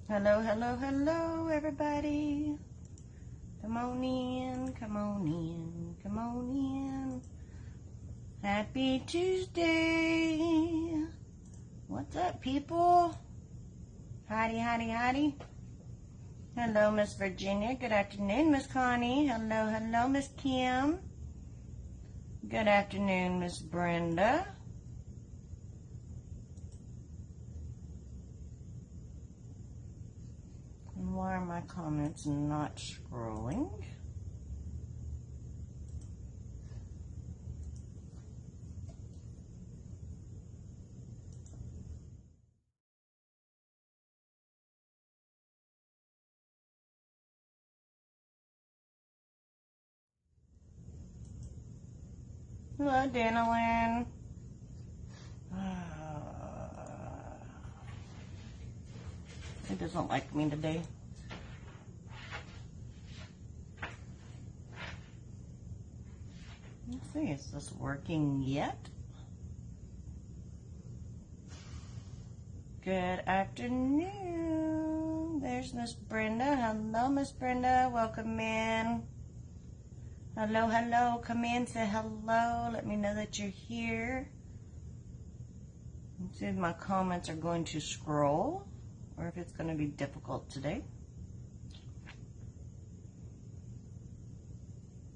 Hello, hello, hello, everybody. Come on in, come on in, come on in. Happy Tuesday. What's up, people? Howdy, howdy, howdy. Hello, Miss Virginia. Good afternoon, Miss Connie. Hello, hello, Miss Kim. Good afternoon, Miss Brenda. And why are my comments not scrolling? Hello, Danilyn. It doesn't like me today. Let's see, is this working yet? Good afternoon. There's Miss Brenda. Hello, Miss Brenda. Welcome in. Hello, hello. Come in, say hello. Let me know that you're here. Let's see if my comments are going to scroll or if it's going to be difficult today.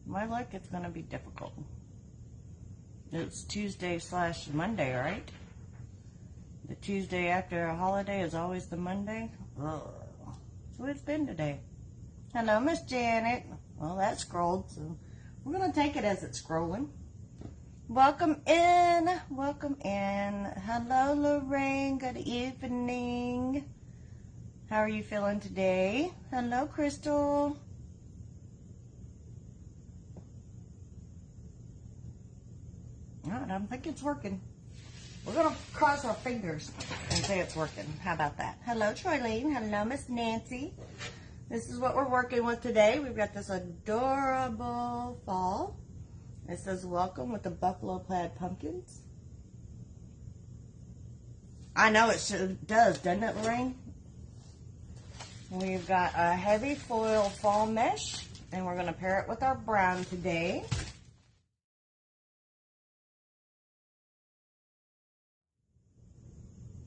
My luck, it's going to be difficult. It's Tuesday/Monday, right? The Tuesday after a holiday is always the Monday. Ugh. So it's been today. Hello, Miss Janet. Well, that scrolled, so we're going to take it as it's scrolling. Welcome in. Welcome in. Hello, Lorraine. Good evening. How are you feeling today? Hello, Crystal. I don't think it's working. We're going to cross our fingers and say it's working. How about that? Hello, Troylene. Hello, Miss Nancy. This is what we're working with today. We've got this adorable fall. It says welcome with the buffalo plaid pumpkins. I know it does, doesn't it, Lorraine? We've got a heavy foil fall mesh, and we're going to pair it with our brown today.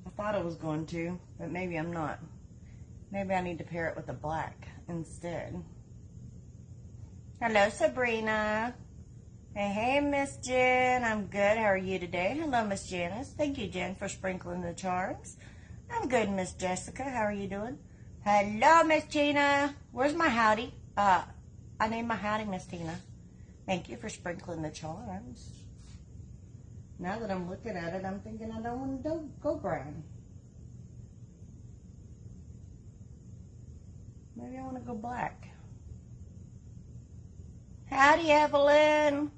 I thought I was going to, but maybe I'm not. Maybe I need to pair it with the black instead. Hello, Sabrina. Hey, Miss Jen. I'm good. How are you today? Hello, Miss Janice. Thank you, Jen, for sprinkling the charms. I'm good, Miss Jessica. How are you doing? Hello, Miss Tina. Where's my howdy? I need my howdy, Miss Tina. Thank you for sprinkling the charms. Now that I'm looking at it, I'm thinking I don't want to go brown. Maybe I want to go black. Howdy, Evelyn.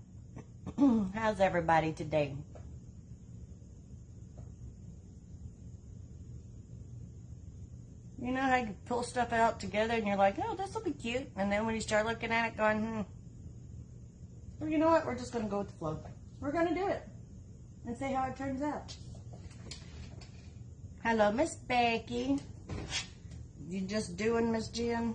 How's everybody today? You know how you pull stuff out together and you're like, oh, this will be cute. And then when you start looking at it going, well, you know what? We're just going to go with the flow. We're going to do it and see how it turns out. Hello, Miss Becky. You just doing, Miss Jen?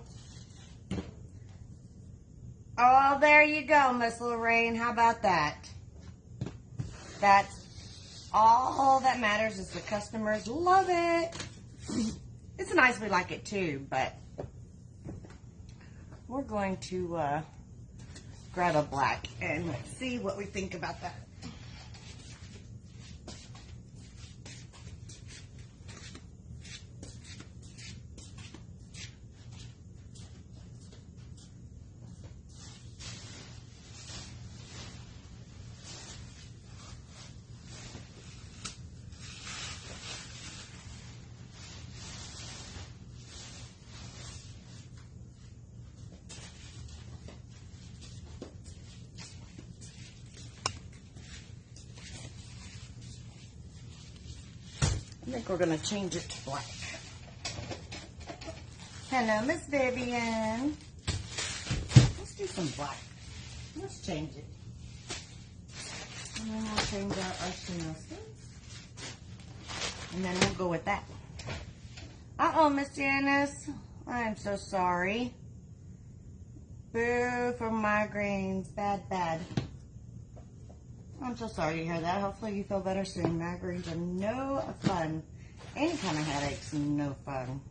Oh, there you go, Miss Lorraine. How about that? That's all that matters is the customers love it. It's nice we like it too, but we're going to grab a black and see what we think about that. I think we're going to change it to black. Hello, Miss Vivian. Let's do some black. Let's change it. And then we'll change our archinosis. And then we'll go with that. Uh-oh, Miss Janice. I'm so sorry. Boo for migraines. Bad, bad. I'm so sorry to hear that. Hopefully you feel better soon. Migraines are no fun. Any kind of headaches, no fun.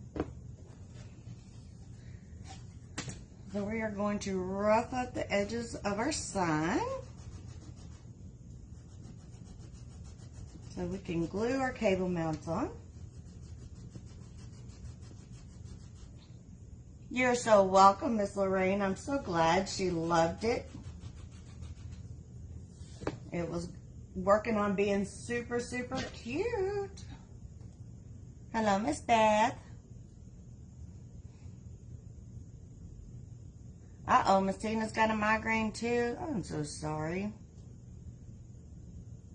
So we are going to rough up the edges of our sign so we can glue our cable mounts on. You're so welcome, Miss Lorraine. I'm so glad she loved it. It was working on being super, super cute. Hello, Miss Beth. Uh-oh, Miss Tina's got a migraine too. I'm so sorry.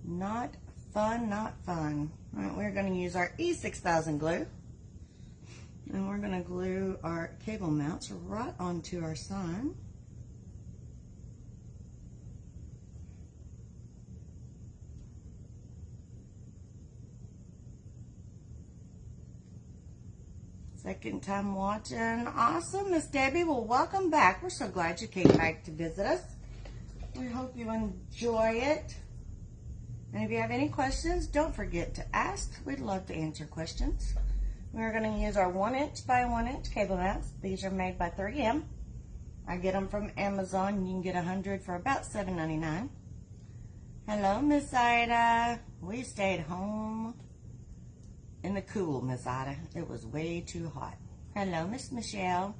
Not fun, not fun. All right, we're going to use our E6000 glue. And we're going to glue our cable mounts right onto our sign. Second time watching. Awesome, Miss Debbie. Well, welcome back. We're so glad you came back to visit us. We hope you enjoy it. And if you have any questions, don't forget to ask. We'd love to answer questions. We're going to use our 1" by 1" cable mounts. These are made by 3M. I get them from Amazon. You can get 100 for about $7.99. Hello, Miss Ida. We stayed home in the cool, Miss Ida. It was way too hot. Hello, Miss Michelle.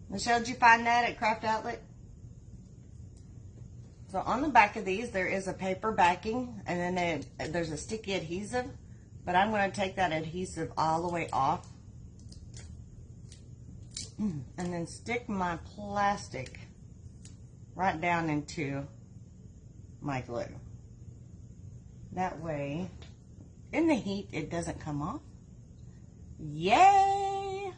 Michelle, did you find that at Craft Outlet? So on the back of these, there is a paper backing, and then there's a sticky adhesive. But I'm going to take that adhesive all the way off and then stick my plastic right down into my glue. That way, in the heat, it doesn't come off. Yay!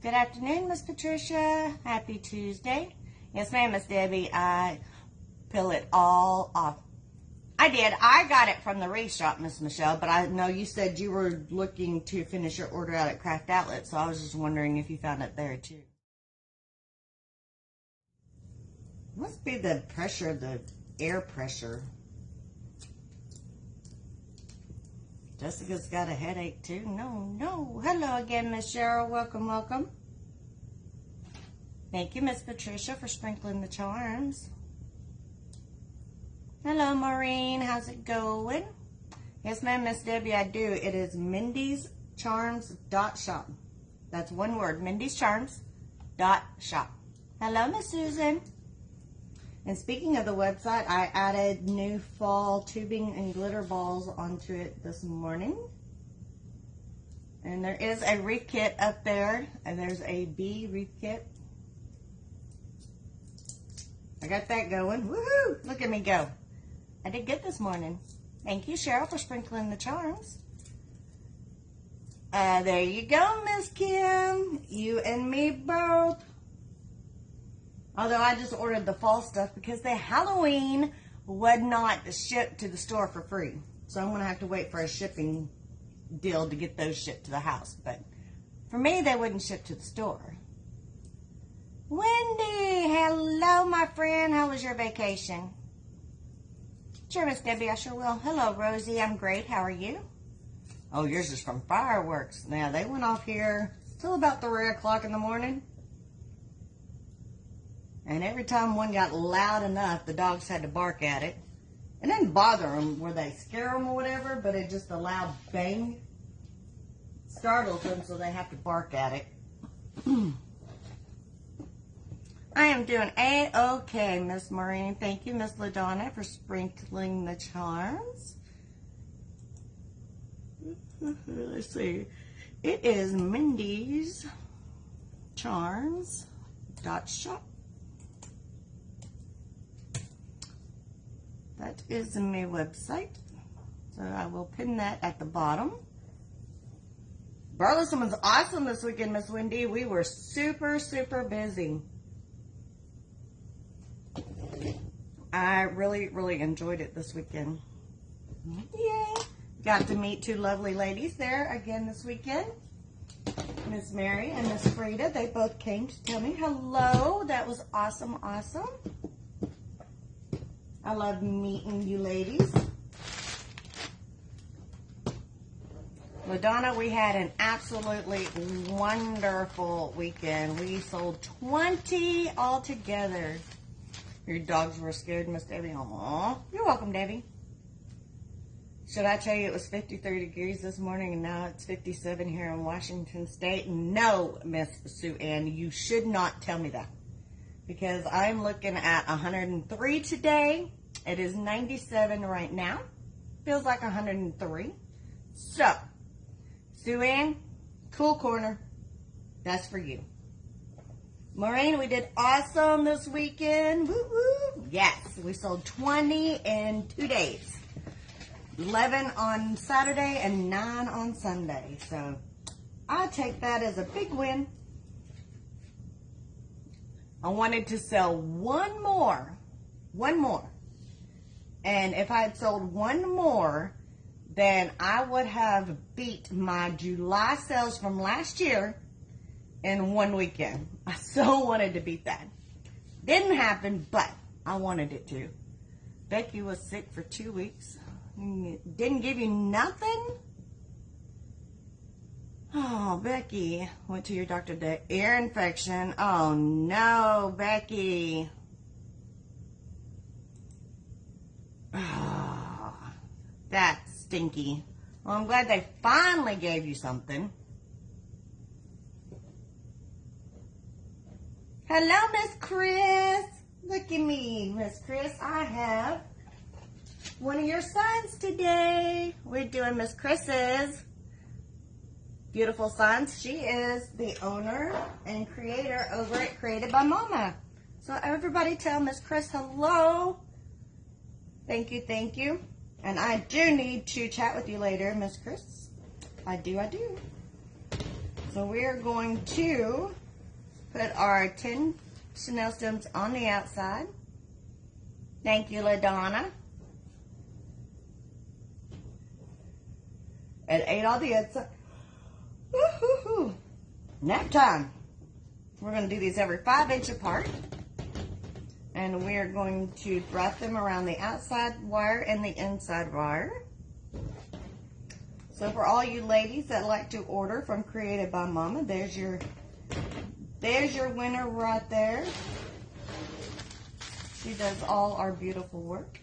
Good afternoon, Miss Patricia. Happy Tuesday. Yes, ma'am, Miss Debbie. I peel it all off. I did. I got it from the wreath shop, Miss Michelle, but I know you said you were looking to finish your order out at Craft Outlet, so I was just wondering if you found it there too. Must be the pressure, the air pressure. Jessica's got a headache too. No. Hello again, Miss Cheryl. Welcome, welcome. Thank you, Miss Patricia, for sprinkling the charms. Hello, Maureen. How's it going? Yes, ma'am, Miss Debbie, I do. It is mindyscharms.shop. That's one word, mindyscharms.shop. Hello, Miss Susan. And speaking of the website, I added new fall tubing and glitter balls onto it this morning. And there is a wreath kit up there, and there's a bee wreath kit. I got that going. Woohoo! Look at me go. I did good this morning. Thank you, Cheryl, for sprinkling the charms. There you go, Miss Kim. You and me both. Although I just ordered the fall stuff because the Halloween would not ship to the store for free. So I'm going to have to wait for a shipping deal to get those shipped to the house. But for me, they wouldn't ship to the store. Wendy, hello, my friend. How was your vacation? Sure, Miss Debbie, I sure will. Hello, Rosie. I'm great. How are you? Oh, yours is from fireworks. Now, they went off here till about 3 o'clock in the morning. And every time one got loud enough, the dogs had to bark at it. It didn't bother them where they scare them or whatever, but it just a loud bang startles them, so they have to bark at it. I am doing A-okay, Miss Maureen. Thank you, Miss LaDonna, for sprinkling the charms. Let's see. It is Mindy's Charms.shop. That is my website. So I will pin that at the bottom. Burleson was awesome this weekend, Miss Wendy. We were super, super busy. I really, really enjoyed it this weekend. Yay! Got to meet two lovely ladies there again this weekend. Miss Mary and Miss Frida. They both came to tell me hello. That was awesome, awesome. I love meeting you ladies. LaDonna, we had an absolutely wonderful weekend. We sold 20 altogether. Your dogs were scared, Miss Debbie. Aw, you're welcome, Debbie. Should I tell you it was 53 degrees this morning and now it's 57 here in Washington State? No, Miss Sue Ann, you should not tell me that. Because I'm looking at 103 today. It is 97 right now. Feels like 103. So, Sue Ann, cool corner. That's for you. Maureen, we did awesome this weekend. Woo woo. Yes, we sold 20 in 2 days. 11 on Saturday and 9 on Sunday. So I take that as a big win. I wanted to sell one more. And if I had sold one more, then I would have beat my July sales from last year in one weekend. I so wanted to beat that. Didn't happen, but I wanted it to. Becky was sick for 2 weeks. Didn't give you nothing? Oh, Becky. Went to your doctor today. Ear infection. Oh, no, Becky. Oh, that's stinky. Well, I'm glad they finally gave you something. Hello, Miss Chris. Look at me, Miss Chris. I have one of your sons today. We're doing Miss Chris's beautiful sons. She is the owner and creator over at Created by Mama. So everybody tell Miss Chris hello. Thank you, thank you. And I do need to chat with you later, Miss Chris. I do. So we are going to put our 10 Chanel stems on the outside. Thank you, LaDonna. And 8 on the outside. Woo-hoo-hoo. Nap time. We're going to do these every 5 inches apart. And we're going to wrap them around the outside wire and the inside wire. So for all you ladies that like to order from Created by Mama, there's your winner right there. She does all our beautiful work.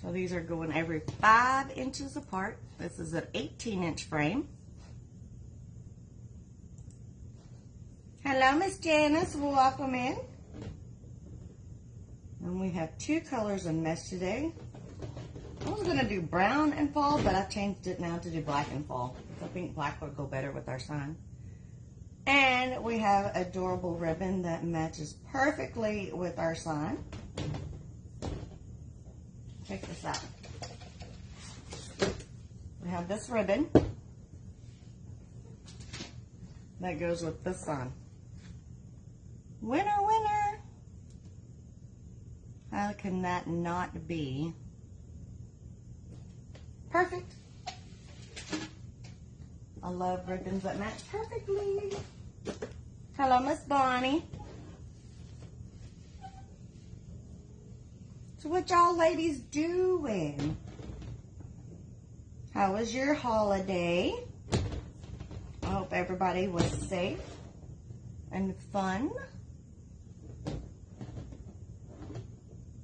So these are going every 5 inches apart. This is an 18-inch frame. Hello, Miss Janice. Welcome in. And we have 2 colors of mesh today. I was going to do brown and fall, but I've changed it now to do black and fall. I think black would go better with our sign. And we have adorable ribbon that matches perfectly with our sign. Check this out. We have this ribbon that goes with this sign. Winner, winner. How can that not be perfect? I love ribbons that match perfectly. Hello, Miss Bonnie. So what y'all ladies doing? How was your holiday? I hope everybody was safe and fun.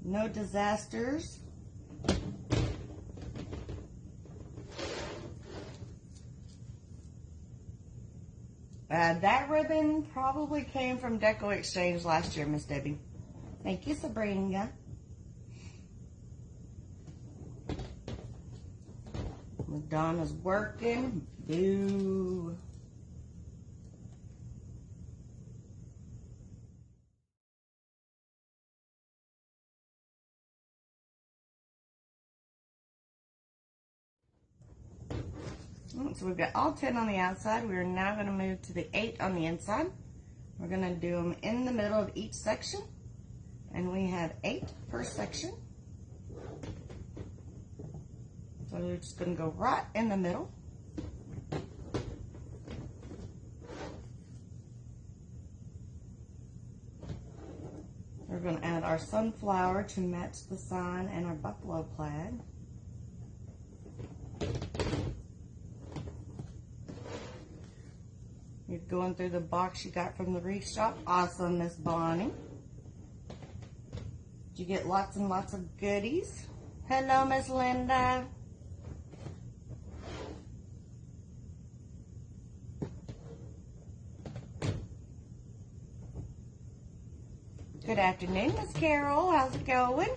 No disasters. That ribbon probably came from Deco Exchange last year, Miss Debbie. Thank you, Sabrina. Donna's working. Boo. So we've got all 10 on the outside. We're now going to move to the 8 on the inside. We're going to do them in the middle of each section. And we have 8 per section. So we're just going to go right in the middle. We're going to add our sunflower to match the sign and our buffalo plaid. You're going through the box you got from the wreath shop. Awesome, Miss Bonnie. Did you get lots and lots of goodies? Hello, Miss Linda. Good afternoon, Miss Carol. How's it going?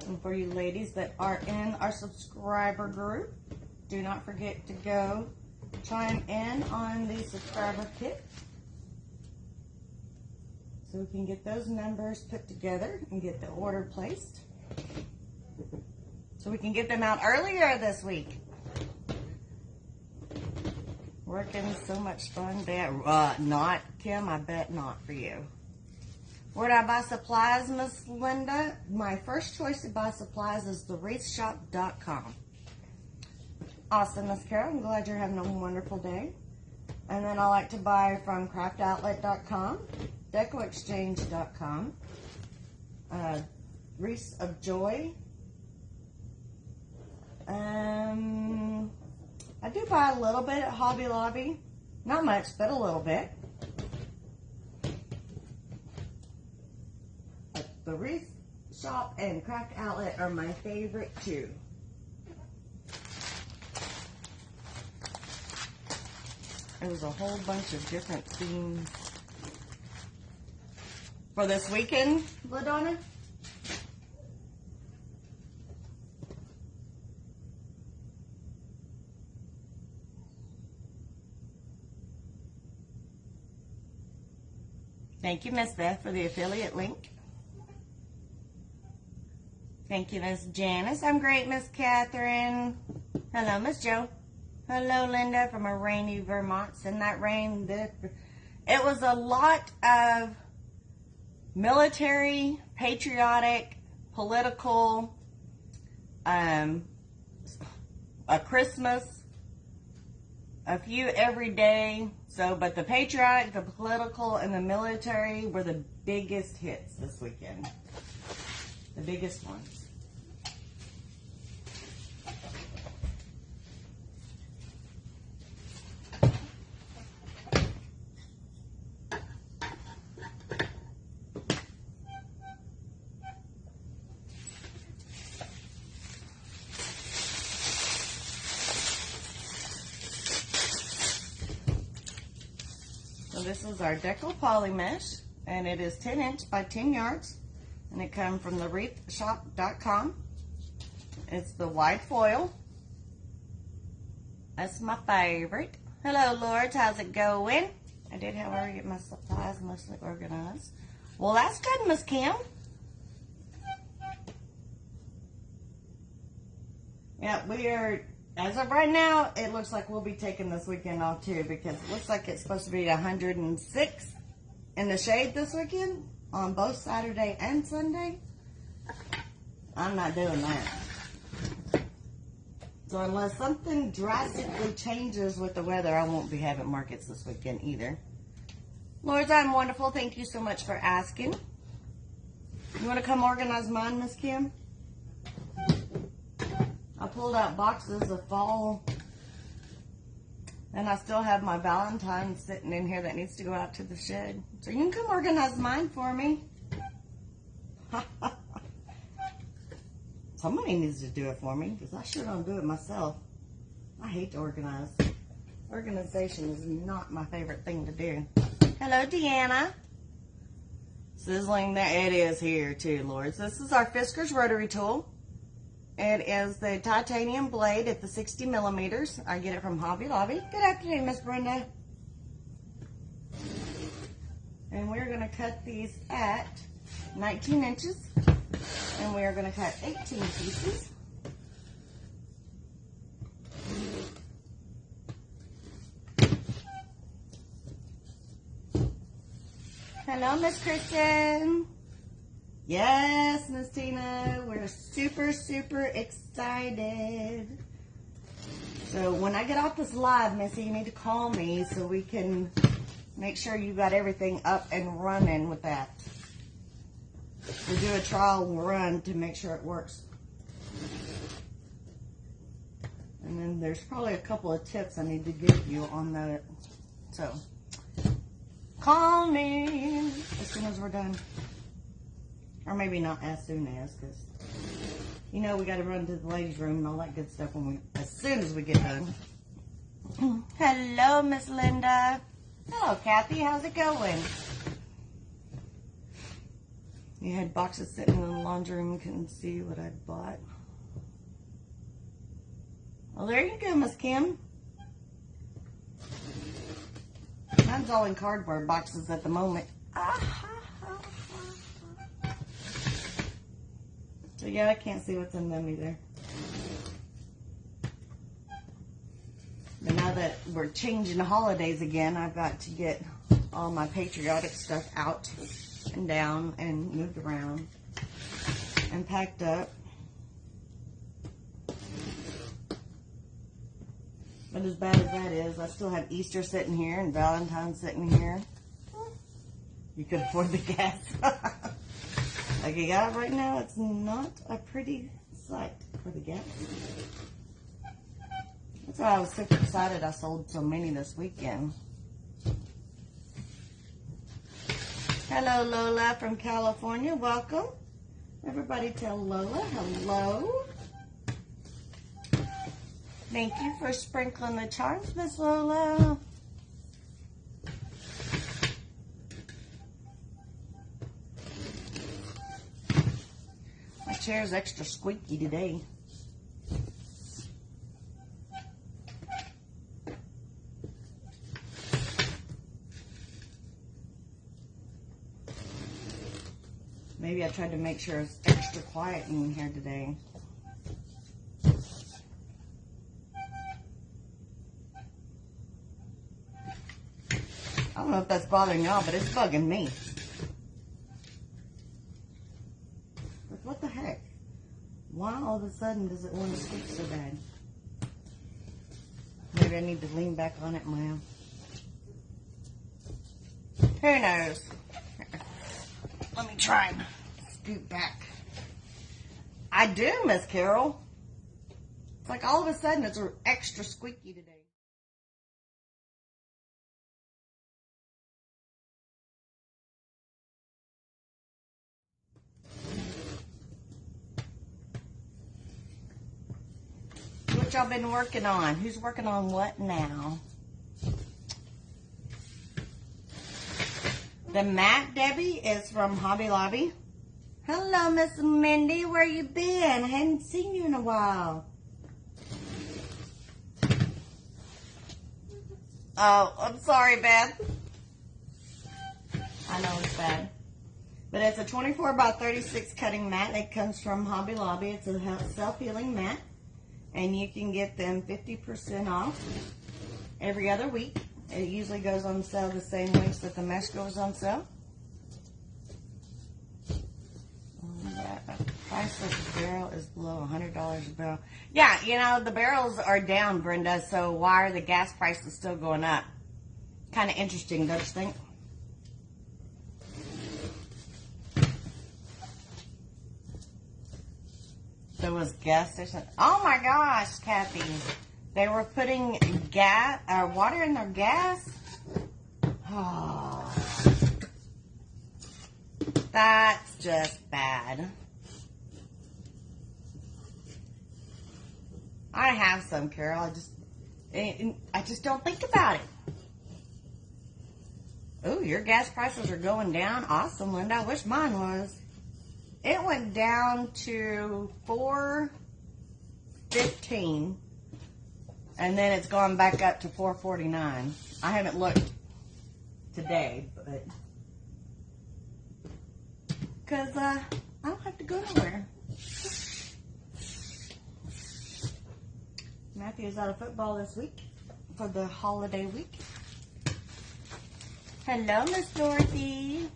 And for you ladies that are in our subscriber group, do not forget to go chime in on the subscriber kit so we can get those numbers put together and get the order placed so we can get them out earlier this week. Working so much fun there. Not, Kim, I bet not for you. Where do I buy supplies, Miss Linda? My first choice to buy supplies is thewreathshop.com. Awesome, Miss Carol. I'm glad you're having a wonderful day. And then I like to buy from craftoutlet.com, decoexchange.com, Wreaths of Joy. I do buy a little bit at Hobby Lobby. Not much, but a little bit. The Wreath Shop and Craft Outlet are my favorite too. There was a whole bunch of different themes for this weekend, LaDonna. Thank you, Miss Beth, for the affiliate link. Thank you, Miss Janice. I'm great, Miss Catherine. Hello, Miss Jo. Hello, Linda, from a rainy Vermont. Send that rain. It was a lot of military, patriotic, political, a Christmas, a few every day. So, but the patriotic, the political, and the military were the biggest hits this weekend. The biggest ones. So this is our Deco Poly Mesh, and it is 10 inch by 10 yards, and it comes from thewreathshop.com. It's the wide foil. That's my favorite. Hello, Lords. How's it going? I did, however, get my supplies mostly organized. Well, that's good, Miss Kim. Yeah, we are, as of right now, it looks like we'll be taking this weekend off too, because it looks like it's supposed to be 106 in the shade this weekend on both Saturday and Sunday. I'm not doing that. So unless something drastically changes with the weather, I won't be having markets this weekend either. Lords, I'm wonderful. Thank you so much for asking. You want to come organize mine, Miss Kim? I pulled out boxes of fall, and I still have my Valentine sitting in here that needs to go out to the shed. So you can come organize mine for me. Somebody needs to do it for me, because I sure don't do it myself. I hate to organize. Organization is not my favorite thing to do. Hello, Deanna. Sizzling there. It is here too, Lords. This is our Fisker's rotary tool. It is the titanium blade at the 60 millimeters. I get it from Hobby Lobby. Good afternoon, Miss Brenda. And we're going to cut these at 19 inches. And we are going to cut 18 pieces. Hello, Miss Kristen. Yes, Miss Tina, we're super, super excited. So when I get off this live, Missy, you need to call me so we can make sure you got everything up and running with that. We'll do a trial run to make sure it works. And then there's probably a couple of tips I need to give you on that. So call me as soon as we're done. Or maybe not as soon as, because you know we got to run to the ladies' room and all that good stuff as soon as we get done. Hello, Miss Linda. Hello, Kathy. How's it going? You had boxes sitting in the laundry room. You couldn't see what I bought. Well, there you go, Miss Kim. Mine's all in cardboard boxes at the moment. So yeah, I can't see what's in them either. But now that we're changing the holidays again, I've got to get all my patriotic stuff out and down and moved around and packed up. But as bad as that is, I still have Easter sitting here and Valentine's sitting here. You could afford the gas. Like you got it right now, it's not a pretty sight for the gas. That's why I was super excited I sold so many this weekend. Hello, Lola from California. Welcome. Everybody tell Lola hello. Thank you for sprinkling the charms, Miss Lola. My chair's extra squeaky today. Maybe I tried to make sure it's extra quiet in here today. I don't know if that's bothering y'all, but it's bugging me. But what the heck? Why all of a sudden does it want to squeak so bad? Maybe I need to lean back on it more. Who knows? Let me try and scoot back. I do, Miss Carol. It's like all of a sudden it's extra squeaky today. What y'all been working on? Who's working on what now? The mat, Debbie, is from Hobby Lobby. Hello, Miss Mindy. Where you been? I hadn't seen you in a while. Oh, I'm sorry, Beth. I know it's bad. But it's a 24 by 36 cutting mat. It comes from Hobby Lobby. It's a self-healing mat. And you can get them 50% off every other week. It usually goes on sale the same weeks that the mesh goes on sale. The price of the barrel is below $100 a barrel. Yeah, you know, the barrels are down, Brenda, so why are the gas prices still going up? Kind of interesting, don't you think? There was gas station. Oh my gosh, Kathy. They were putting water in their gas. Oh, that's just bad. I have some, Carol. I just don't think about it. Oh, your gas prices are going down. Awesome, Linda. I wish mine was. It went down to $4.15. And then it's gone back up to $4.49. I haven't looked today, but because I don't have to go nowhere. Matthew's out of football this week for the holiday week. Hello, Miss Dorothy.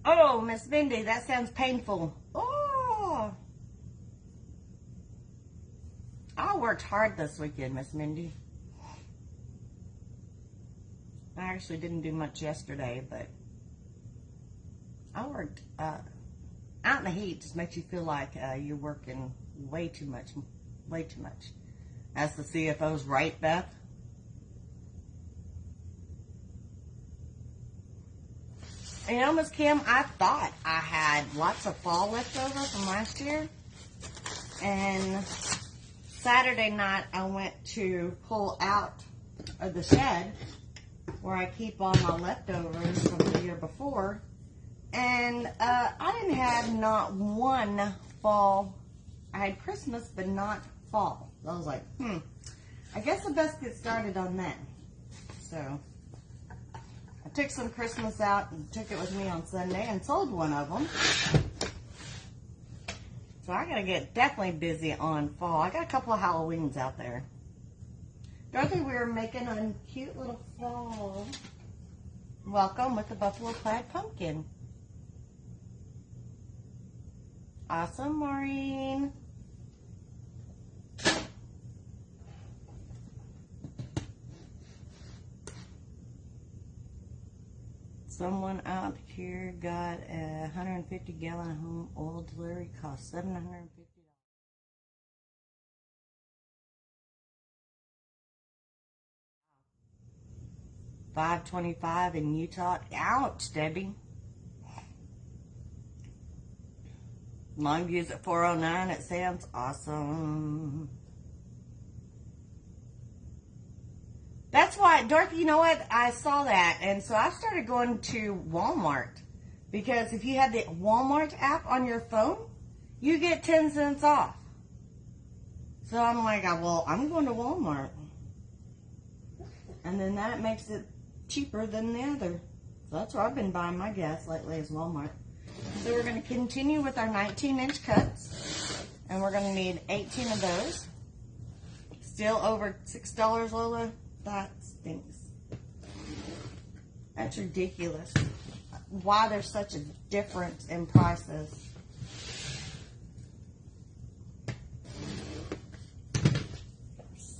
Oh, Miss Mindy, that sounds painful. Oh, I worked hard this weekend, Miss Mindy. I actually didn't do much yesterday, but I worked out in the heat. Just makes you feel like you're working way too much. That's the CFO's right, Beth? You know, Miss Kim, I thought I had lots of fall left over from last year. And Saturday night, I went to pull out of the shed where I keep all my leftovers from the year before. And I didn't have not one fall. I had Christmas, but not fall. So I was like, I guess I best get started on that. So I took some Christmas out and took it with me on Sunday and sold one of them. So I gotta get definitely busy on fall. I got a couple of Halloweens out there. Dorothy, we were making a cute little fall welcome with the buffalo plaid pumpkin. Awesome, Maureen. Someone out here got a 150-gallon home oil delivery, cost $750. $525 in Utah. Ouch, Debbie. Longview's at 409. It sounds awesome. That's why, Dorothy, you know what? I saw that, and so I started going to Walmart. Because if you have the Walmart app on your phone, you get 10 cents off. So I'm like, well, I'm going to Walmart. And then that makes it cheaper than the other. So that's where I've been buying my gas lately, is Walmart. So we're going to continue with our 19-inch cuts. And we're going to need 18 of those. Still over $6, Lola? That stinks. That's ridiculous. Why there's such a difference in prices.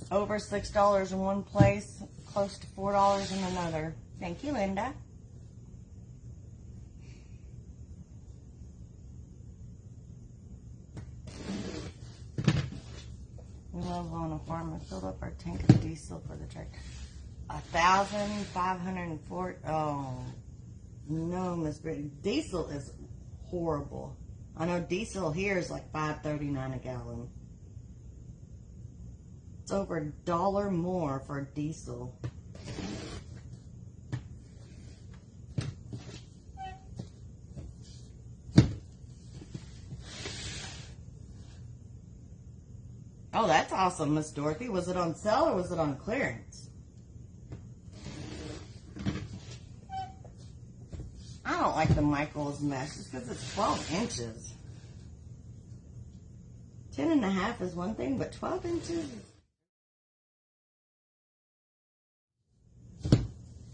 Over $6 in one place, close to $4 in another. Thank you, Linda. We love on a farm and filled up our tank of diesel for the tractor. 1,504. Oh no, Miss Brittany. Diesel is horrible. I know diesel here is like $5.39 a gallon. It's over $1 more for diesel. Oh, that's awesome, Miss Dorothy. Was it on sale or was it on clearance? I don't like the Michaels mesh just because it's 12 inches. 10.5 is one thing, but 12 inches?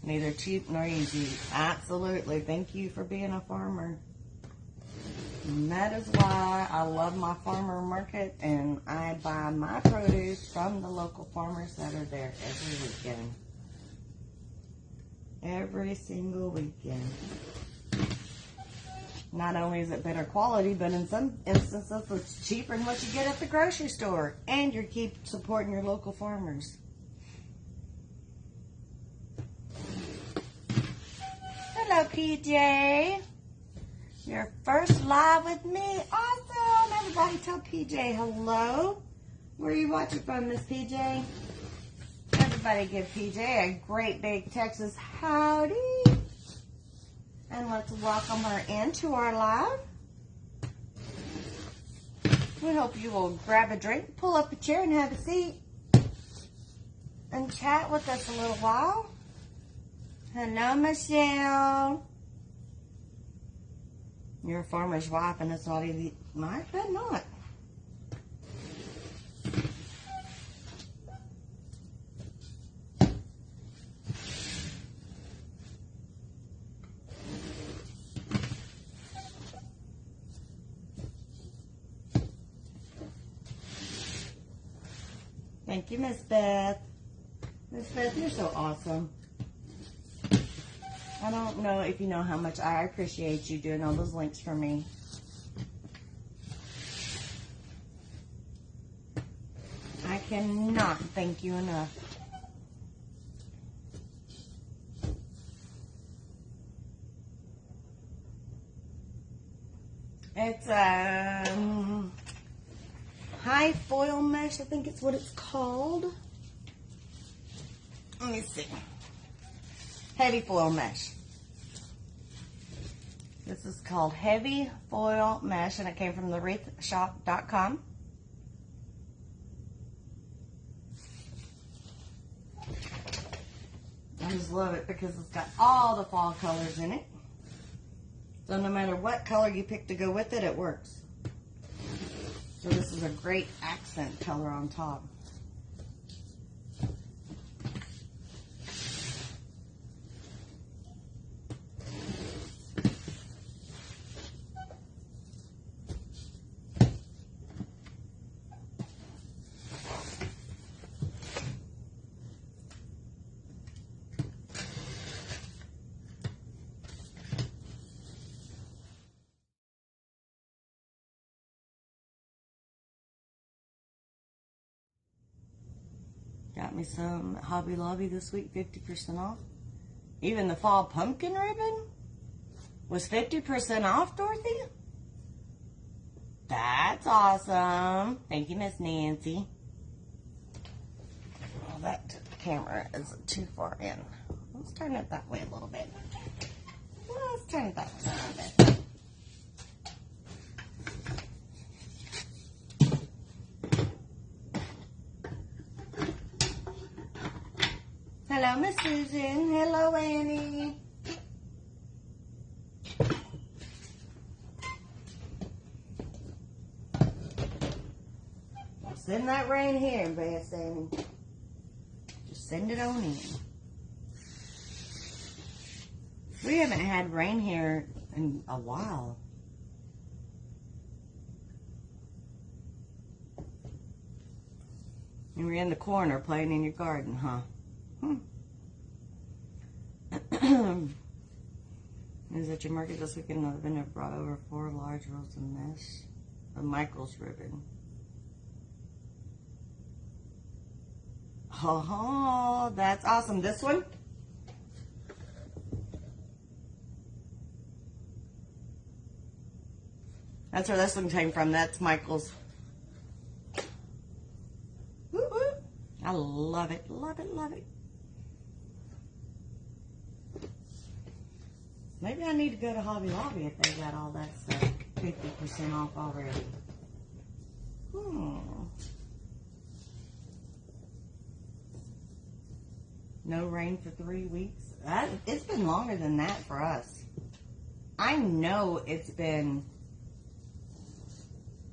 Neither cheap nor easy. Absolutely. Thank you for being a farmer. And that is why I love my farmer market, and I buy my produce from the local farmers that are there every weekend. Every single weekend. Not only is it better quality, but in some instances it's cheaper than what you get at the grocery store. And you keep supporting your local farmers. Hello, PJ. Your first live with me. Awesome. Everybody tell PJ hello. Where are you watching from, Miss PJ? Everybody give PJ a great big Texas howdy. And let's welcome her into our live. We hope you will grab a drink, pull up a chair, and have a seat, and chat with us a little while. Hello, Michelle. You're a farmer's wife, and it's not even... I bet not. Thank you, Miss Beth. Miss Beth, you're so awesome. I don't know if you know how much I appreciate you doing all those links for me. I cannot thank you enough. It's high foil mesh, I think it's what it's called. Let me see. Heavy foil mesh. This is called heavy foil mesh, and it came from thewreathshop.com. I just love it because it's got all the fall colors in it. So no matter what color you pick to go with it, it works. So this is a great accent color on top. Got me some Hobby Lobby this week, 50% off. Even the fall pumpkin ribbon was 50% off, Dorothy. That's awesome. Thank you, Miss Nancy. Oh, that camera is too far in. Let's turn it that way a little bit. Let's turn it that way a little bit. Hello, Miss Susan. Hello, Annie. Send that rain here, Bess Annie. Just send it on in. We haven't had rain here in a while. And we're in the corner playing in your garden, huh? Is at your market this weekend. I've been brought over 4 large rolls of mesh of Michael's ribbon. Oh, that's awesome. This one? That's where this one came from. That's Michael's. Woo woo. I love it, love it, love it. Maybe I need to go to Hobby Lobby if they got all that stuff 50% off already. No rain for 3 weeks. It's been longer than that for us. I know it's been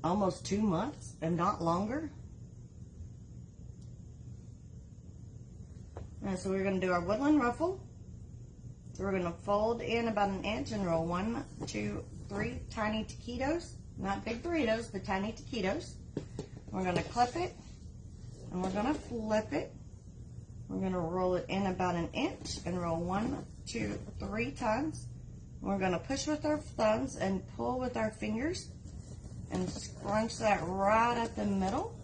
almost 2 months, if not longer. So we're going to do our woodland ruffle. So we're going to fold in about 1 inch and roll 1, 2, 3 tiny taquitos. Not big burritos, but tiny taquitos. We're going to clip it, and we're going to flip it. We're going to roll it in about 1 inch and roll 1, 2, 3 times. We're going to push with our thumbs and pull with our fingers and scrunch that right at the middle.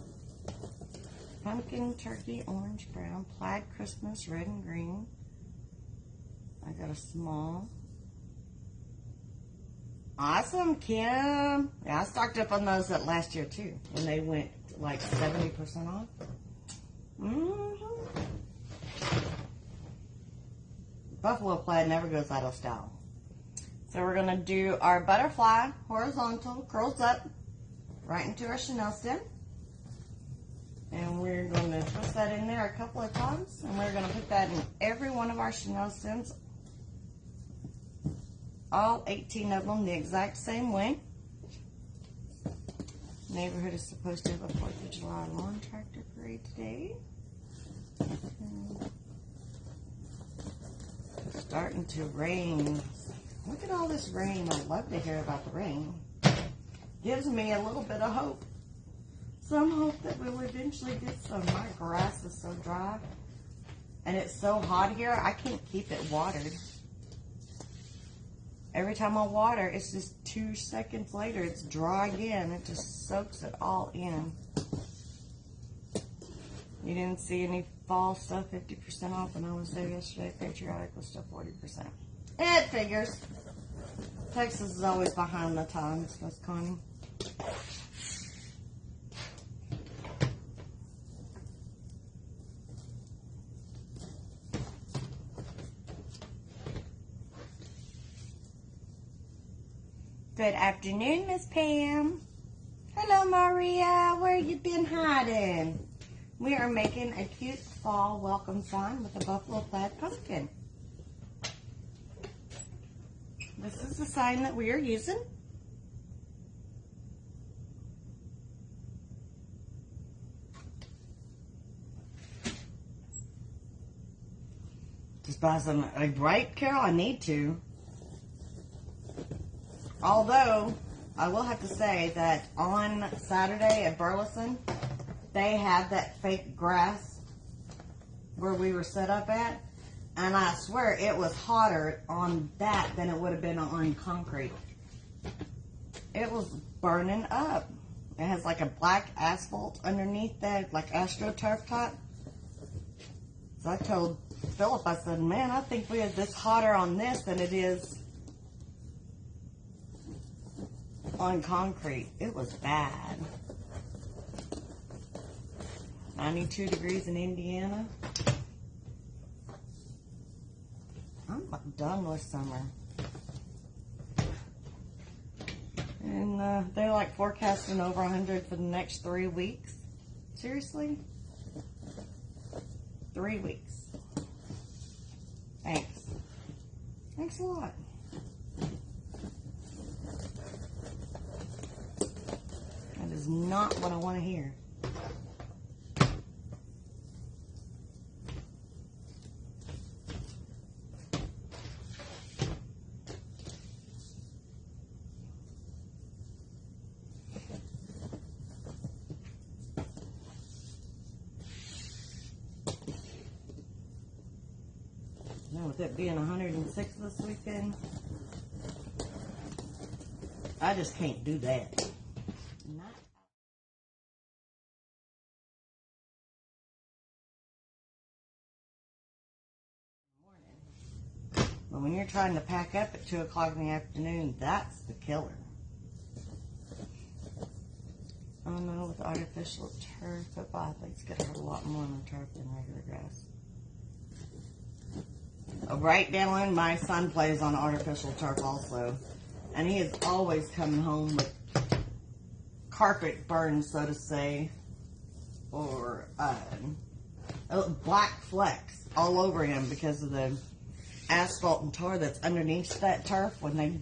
Pumpkin, turkey, orange, brown, plaid, Christmas, red and green. I got a small. Awesome, Kim. Yeah, I stocked up on those last year too, when they went like 70% off. Buffalo plaid never goes out of style. So we're going to do our butterfly, horizontal, curls up. right into our chenille stem. And we're going to twist that in there a couple of times, and we're going to put that in every one of our chenille stems, all 18 of them the exact same way. Neighborhood is supposed to have a 4th of July lawn tractor parade today. Starting to rain. Look at all this rain. I love to hear about the rain. Gives me a little bit of hope. Some hope that we'll eventually get some. My grass is so dry. And it's so hot here, I can't keep it watered. Every time I water, it's just 2 seconds later, it's dry again. It just soaks it all in. You didn't see any fall stuff 50% off, and I was there yesterday. Patriotic was still 40%. It figures. Texas is always behind the times, Miss Connie. Good afternoon, Miss Pam. Hello, Maria. Where you been hiding? We are making a cute fall welcome sign with a buffalo plaid pumpkin. This is the sign that we are using. Just buy some right, Carol? I need to. Although, I will have to say that on Saturday at Burleson, they had that fake grass where we were set up at, and I swear it was hotter on that than it would have been on concrete. It was burning up. It has like a black asphalt underneath that, like AstroTurf type. So I told Philip, I said, man, I think we have this hotter on this than it is on concrete. It was bad. 92 degrees in Indiana. I'm done with summer. And they're like forecasting over 100 for the next 3 weeks. Seriously? 3 weeks. Thanks. Thanks a lot. That is not what I want to hear. Now, with it being 106 this weekend, I just can't do that. But when you're trying to pack up at 2 o'clock in the afternoon, that's the killer. I don't know, with artificial turf, but I think it's going to hurt a lot more on the turf than regular grass. Right, Dylan, my son plays on artificial turf also. And he is always coming home with carpet burns, so to say, or black flecks all over him because of the asphalt and tar that's underneath that turf when they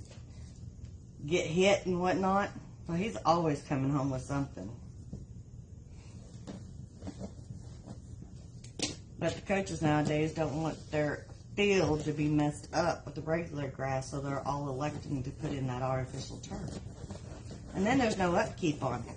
get hit and whatnot. Well, he's always coming home with something. But the coaches nowadays don't want their field to be messed up with the regular grass, so they're all electing to put in that artificial turf. And then there's no upkeep on it.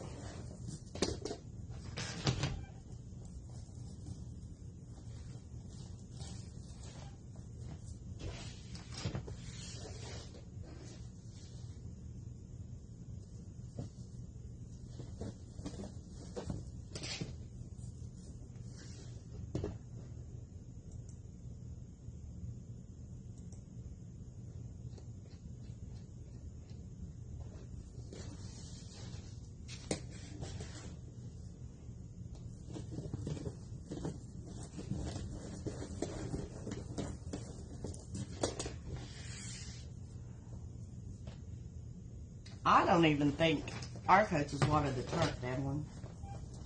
I don't even think our coaches water the turf, Devlin.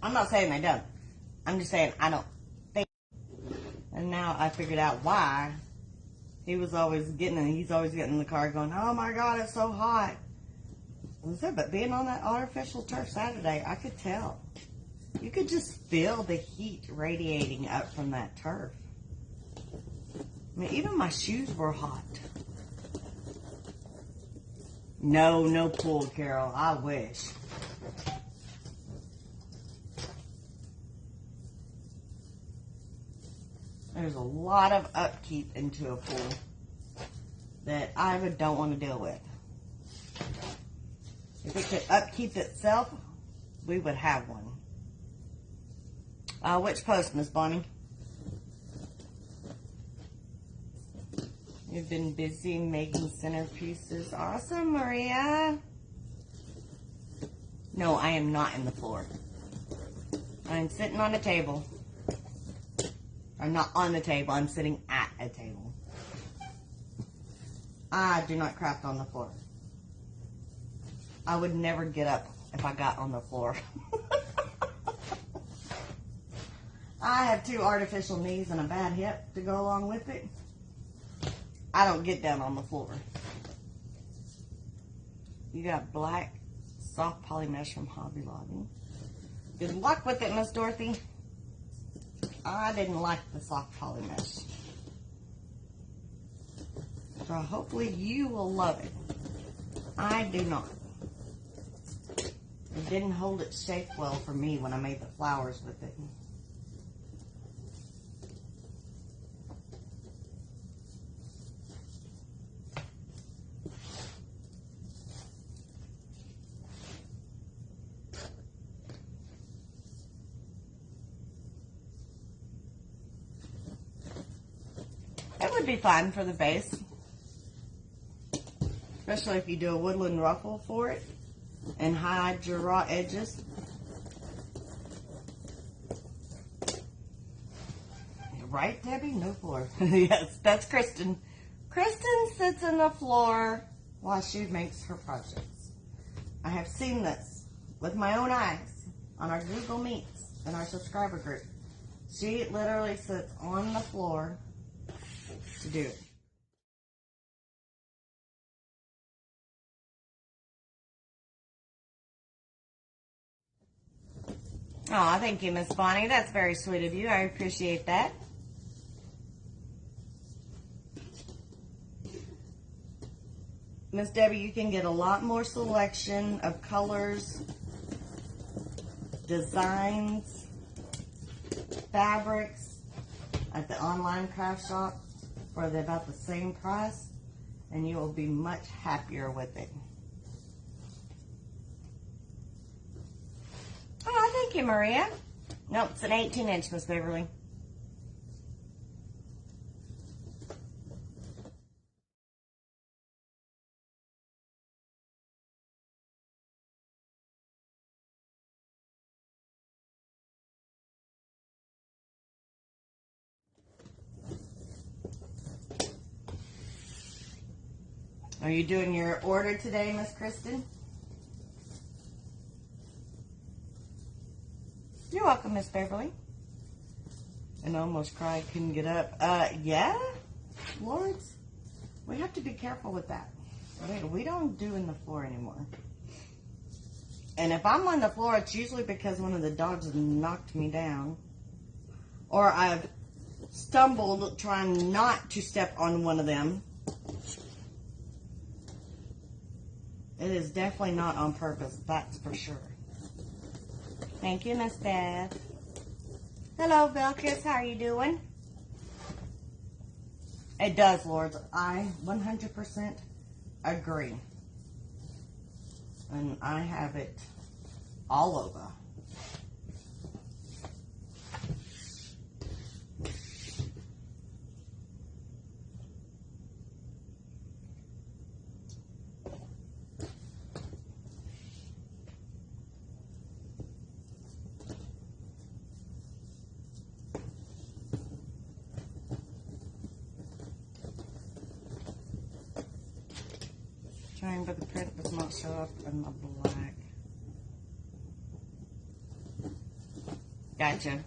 I'm not saying they don't. I'm just saying I don't think. And now I figured out why. He's always getting in the car going, oh my God, it's so hot. I said, but being on that artificial turf Saturday, I could tell. You could just feel the heat radiating up from that turf. I mean, even my shoes were hot. No pool, Carol. I wish. There's a lot of upkeep into a pool that I don't want to deal with. If it could upkeep itself, we would have one. Which post, Miss Bonnie? You've been busy making centerpieces. Awesome, Maria. No, I am not in the floor. I'm sitting on a table. I'm not on the table. I'm sitting at a table. I do not craft on the floor. I would never get up if I got on the floor. I have 2 artificial knees and a bad hip to go along with it. I don't get down on the floor. You got black soft poly mesh from Hobby Lobby. Good luck with it, Miss Dorothy. I didn't like the soft poly mesh. So hopefully you will love it. I do not. It didn't hold its shape well for me when I made the flowers with it. It would be fun for the base, especially if you do a woodland ruffle for it and hide your raw edges. Right, Debbie? No floor. Yes, that's Kristen. Kristen sits on the floor while she makes her projects. I have seen this with my own eyes on our Google Meets in our subscriber group. She literally sits on the floor to do it. Oh, thank you, Miss Bonnie. That's very sweet of you. I appreciate that. Miss Debbie, you can get a lot more selection of colors, designs, fabrics at the online craft shop for about the same price, and you will be much happier with it. Oh, thank you, Maria. Nope, it's an 18-inch, Miss Beverly. Are you doing your order today, Miss Kristen? You're welcome, Miss Beverly. And almost cried, couldn't get up. Yeah, Lords, we have to be careful with that. We don't do in the floor anymore. And if I'm on the floor, it's usually because one of the dogs knocked me down. Or I've stumbled trying not to step on one of them. It is definitely not on purpose, that's for sure. Thank you, Miss Beth. Hello, Belkis. How are you doing? It does, Lords. I 100% agree. And I have it all over. Trying, but the print does not show up in the black. Gotcha.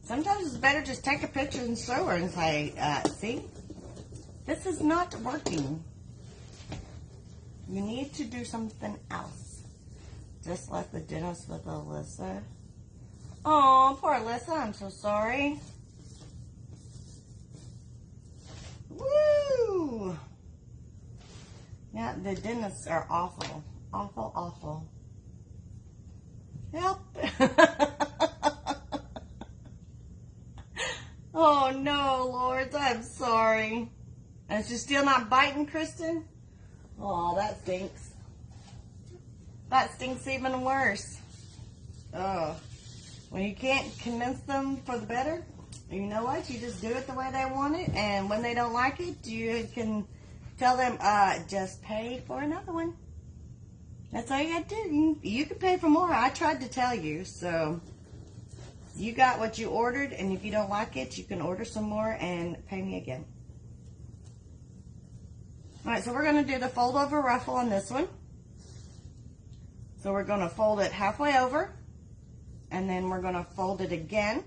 Sometimes it's better just take a picture and show her and say, see, this is not working. You need to do something else. Just like the dentist with Alyssa. Oh, poor Alyssa, I'm so sorry. Woo! Yeah, the dentists are awful. Awful, awful. Help! Oh no, Lord, I'm sorry. And she's still not biting, Kristen? Oh, that stinks. That stinks even worse. Oh, when you can't convince them for the better, you know what? You just do it the way they want it, and when they don't like it, you can tell them, just pay for another one. That's all you got to do. You can pay for more. I tried to tell you, so you got what you ordered, and if you don't like it, you can order some more and pay me again. All right, so we're going to do the fold over ruffle on this one. So we're going to fold it halfway over, and then we're going to fold it again.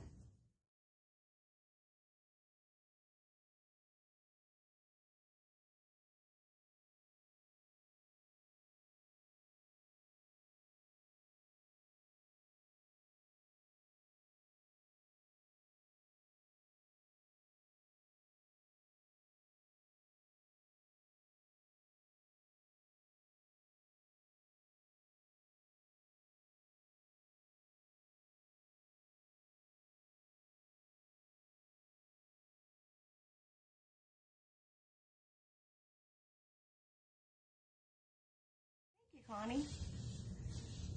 Connie?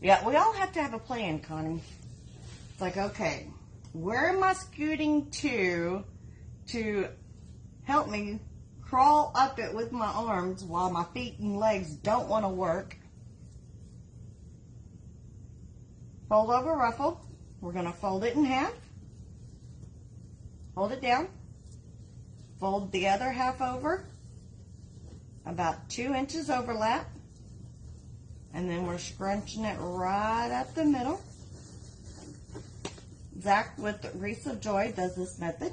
Yeah, we all have to have a plan, Connie. It's like, okay, where am I scooting to help me crawl up it with my arms while my feet and legs don't want to work? Fold over ruffle. We're going to fold it in half. Hold it down. Fold the other half over. About 2 inches overlap. And then we're scrunching it right up the middle. Zach with Wreaths of Joy does this method.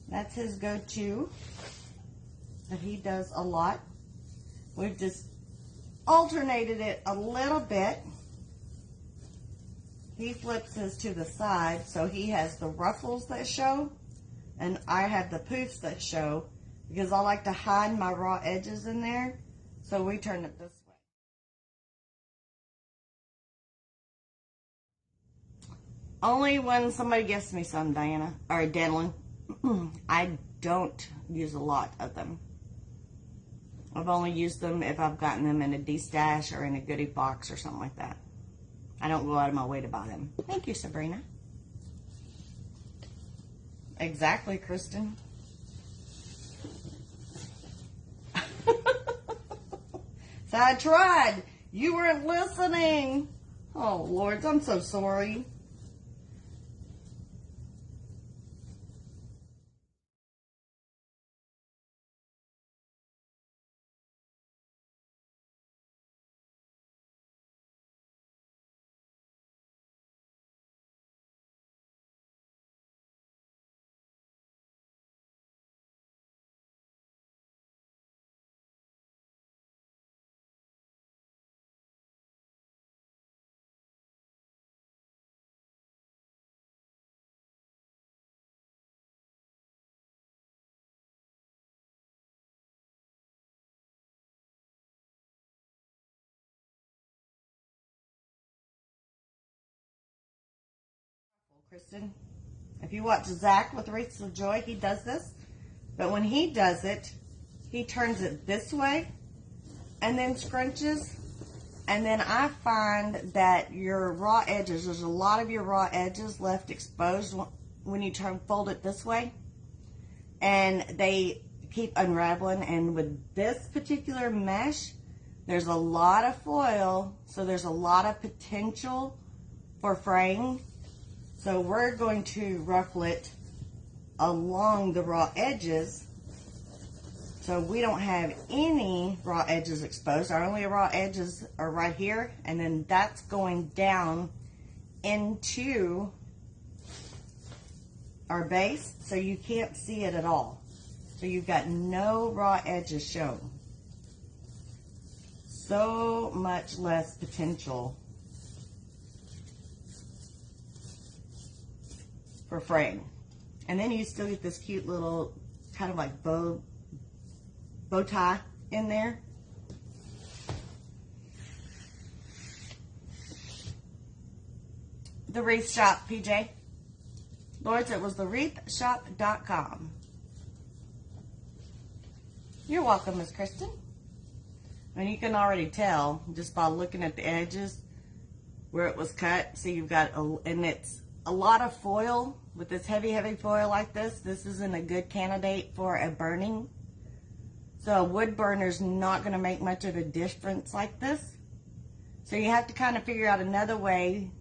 That's his go-to that he does a lot. We've just alternated it a little bit. He flips his to the side, so he has the ruffles that show, and I have the poofs that show, because I like to hide my raw edges in there, so we turn it this way. Only when somebody gives me some, Diana, or Denlin. I don't use a lot of them. I've only used them if I've gotten them in a D-stash or in a goodie box or something like that. I don't go out of my way to buy them. Thank you, Sabrina. Exactly, Kristen. So I tried. You weren't listening. Oh, Lord, I'm so sorry. Kristen, if you watch Zach with Wreaths of Joy, he does this. But when he does it, he turns it this way and then scrunches. And then I find that your raw edges, there's a lot of your raw edges left exposed when you fold it this way. And they keep unraveling. And with this particular mesh, there's a lot of foil, so there's a lot of potential for fraying. So we're going to ruffle it along the raw edges, so we don't have any raw edges exposed. Our only raw edges are right here, and then that's going down into our base, so you can't see it at all. So you've got no raw edges shown. So much less potential for fraying. And then you still get this cute little kind of like bow tie in there. The Wreath Shop, PJ. Lords, it was thewreathshop.com. You're welcome, Miss Kristen. And you can already tell just by looking at the edges where it was cut. So you've got, and it's a lot of foil. With this heavy foil like this, this isn't a good candidate for a burning. So a wood burner's not going to make much of a difference like this. So you have to kind of figure out another way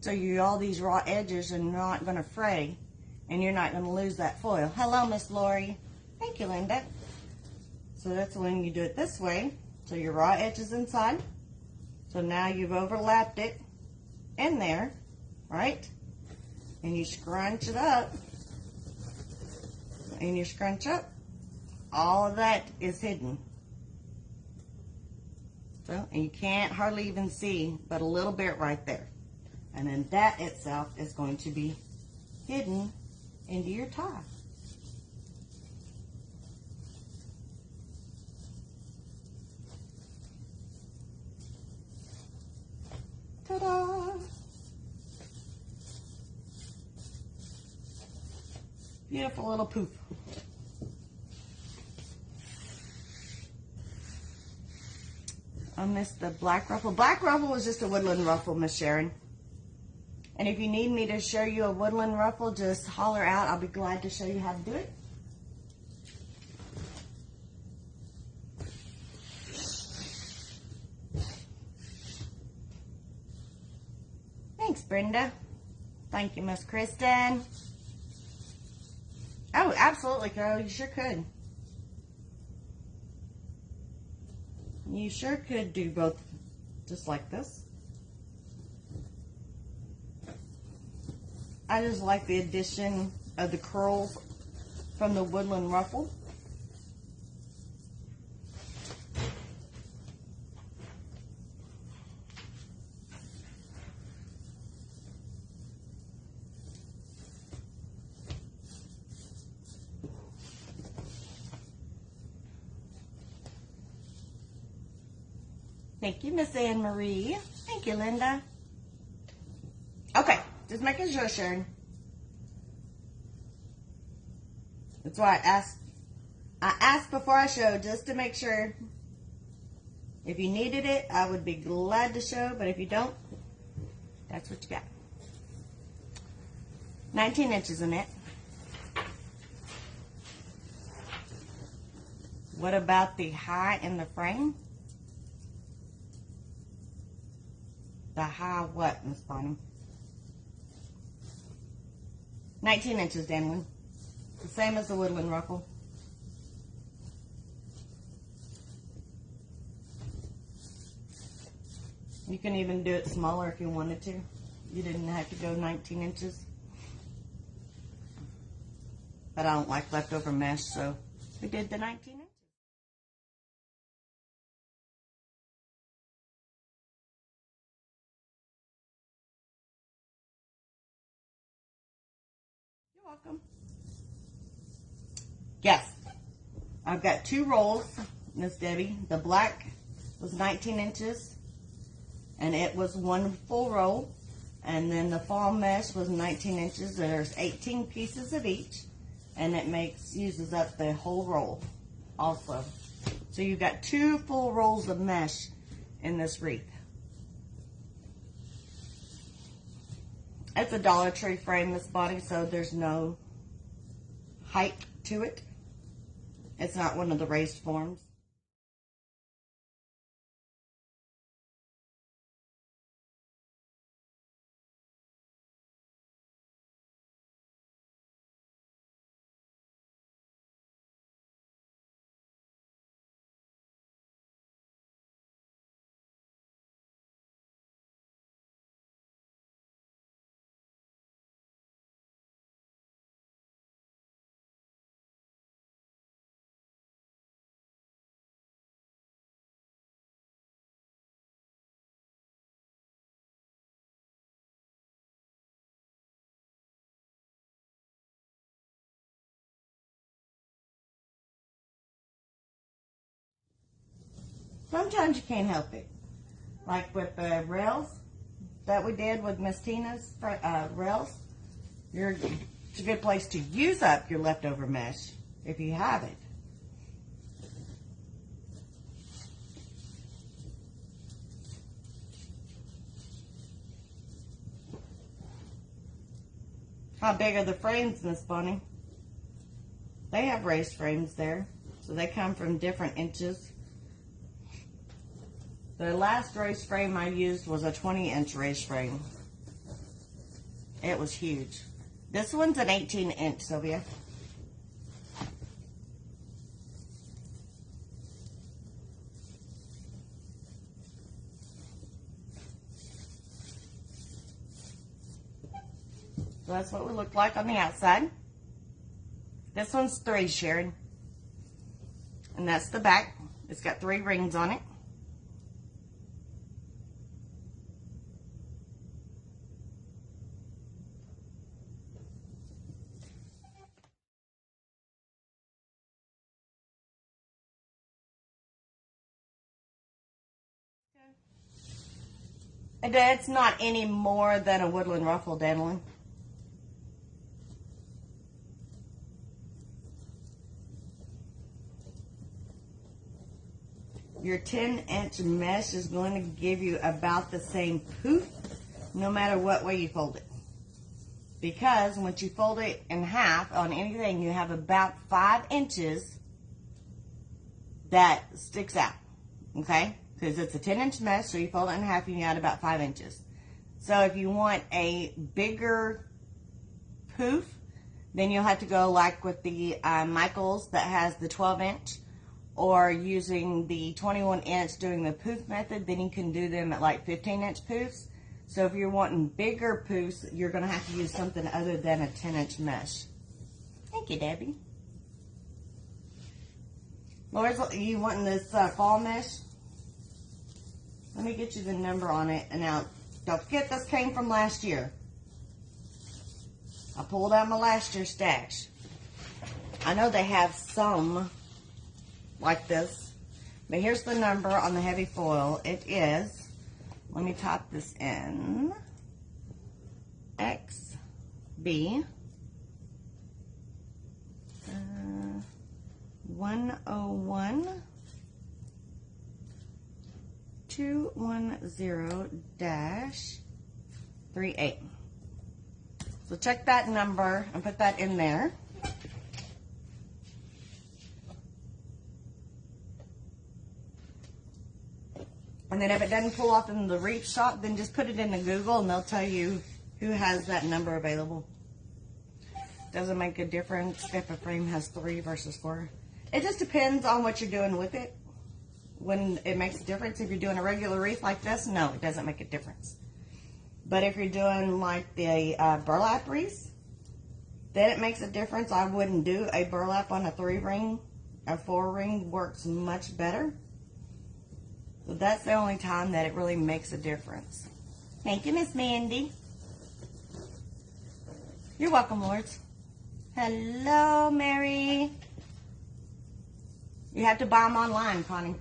so all these raw edges are not going to fray and you're not going to lose that foil. Hello, Miss Lori. Thank you, Linda. So that's when you do it this way. So your raw edge is inside. So now you've overlapped it in there, right? And you scrunch it up. And you scrunch up. All of that is hidden. So, and you can't hardly even see but a little bit right there. And then that itself is going to be hidden into your tie. Ta-da! Beautiful little poof. I missed the black ruffle. Black ruffle was just a woodland ruffle, Miss Sharon. And if you need me to show you a woodland ruffle, just holler out. I'll be glad to show you how to do it. Thanks, Brenda. Thank you, Miss Kristen. Oh, absolutely, Carol. You sure could. You sure could do both just like this. I just like the addition of the curls from the woodland ruffle. Thank you, Miss Anne Marie. Thank you, Linda. Okay, just making sure, Sharon. That's why I asked before I showed, just to make sure. If you needed it, I would be glad to show, but if you don't, that's what you got. 19 inches in it. What about the high in the frame? The high what, Miss Bonnie? 19 inches, Danlin. The same as the woodland ruffle. You can even do it smaller if you wanted to. You didn't have to go 19 inches. But I don't like leftover mesh, so we did the 19 inches. You're welcome. Yes, I've got 2 rolls, Miss Debbie. The black was 19 inches, and it was 1 full roll. And then the fall mesh was 19 inches. There's 18 pieces of each, and it uses up the whole roll also. So you've got 2 full rolls of mesh in this wreath. It's a Dollar Tree frame, Miss Bonnie, so there's no height to it. It's not one of the raised forms. Sometimes you can't help it. Like with the rails that we did with Miss Tina's rails, it's a good place to use up your leftover mesh if you have it. How big are the frames, Miss Bonnie? They have raised frames there, so they come from different inches. The last raised frame I used was a 20-inch raised frame. It was huge. This one's an 18-inch, Sylvia. So that's what we look like on the outside. This one's 3, Sharon. And that's the back. It's got 3 rings on it. It's not any more than a woodland ruffle, Danilyn. Your 10-inch mesh is going to give you about the same poof no matter what way you fold it. Because once you fold it in half on anything, you have about 5 inches that sticks out, okay? Because it's a 10-inch mesh, so you fold it in half and you add about 5 inches. So if you want a bigger poof, then you'll have to go like with the Michaels that has the 12-inch, or using the 21-inch doing the poof method, then you can do them at like 15-inch poofs. So if you're wanting bigger poofs, you're going to have to use something other than a 10-inch mesh. Thank you, Debbie. Laura's, you wanting this fall mesh? Let me get you the number on it. And now, don't forget this came from last year. I pulled out my last year's stash. I know they have some like this, but here's the number on the heavy foil. It is, let me type this in, XB 101 210-38. So check that number and put that in there. And then if it doesn't pull off in the reef shop, then just put it into Google and they'll tell you who has that number available. Doesn't make a difference if a frame has 3 versus 4. It just depends on what you're doing with it. When it makes a difference, if you're doing a regular wreath like this, no, it doesn't make a difference. But if you're doing like the burlap wreaths, then it makes a difference. I wouldn't do a burlap on a 3-ring. A 4-ring works much better. So that's the only time that it really makes a difference. Thank you, Miss Mandy. You're welcome, Lords. Hello, Mary. You have to buy them online, Connie.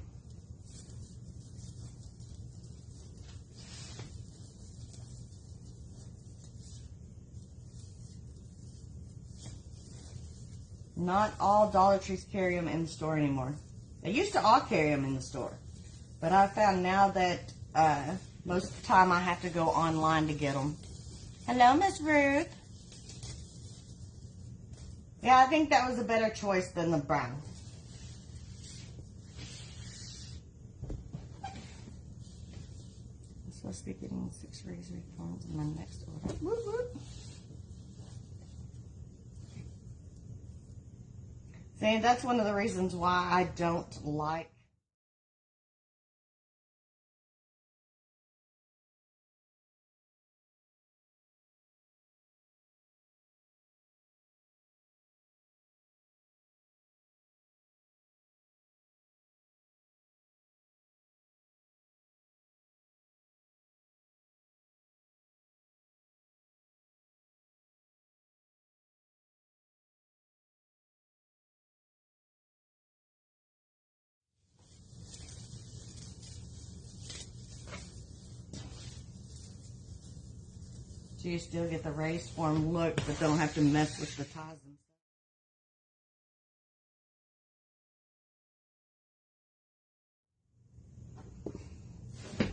Not all Dollar Trees carry them in the store anymore. They used to all carry them in the store. But I found now that most of the time I have to go online to get them. Hello, Miss Ruth. Yeah, I think that was a better choice than the brown. I'm supposed to be getting 6 razor forms in my next order. Whoop, whoop. See, that's one of the reasons why I don't like So you still get the raised form look, but don't have to mess with the ties and stuff.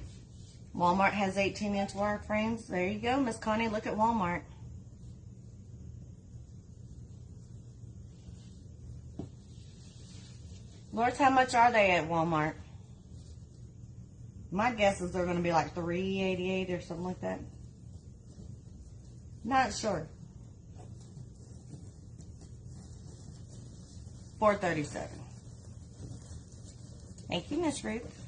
Walmart has 18-inch wire frames. There you go, Miss Connie. Look at Walmart. Lord, how much are they at Walmart? My guess is they're going to be like $3.88 or something like that. Not sure. $4.37. Thank you, Miss Ruth.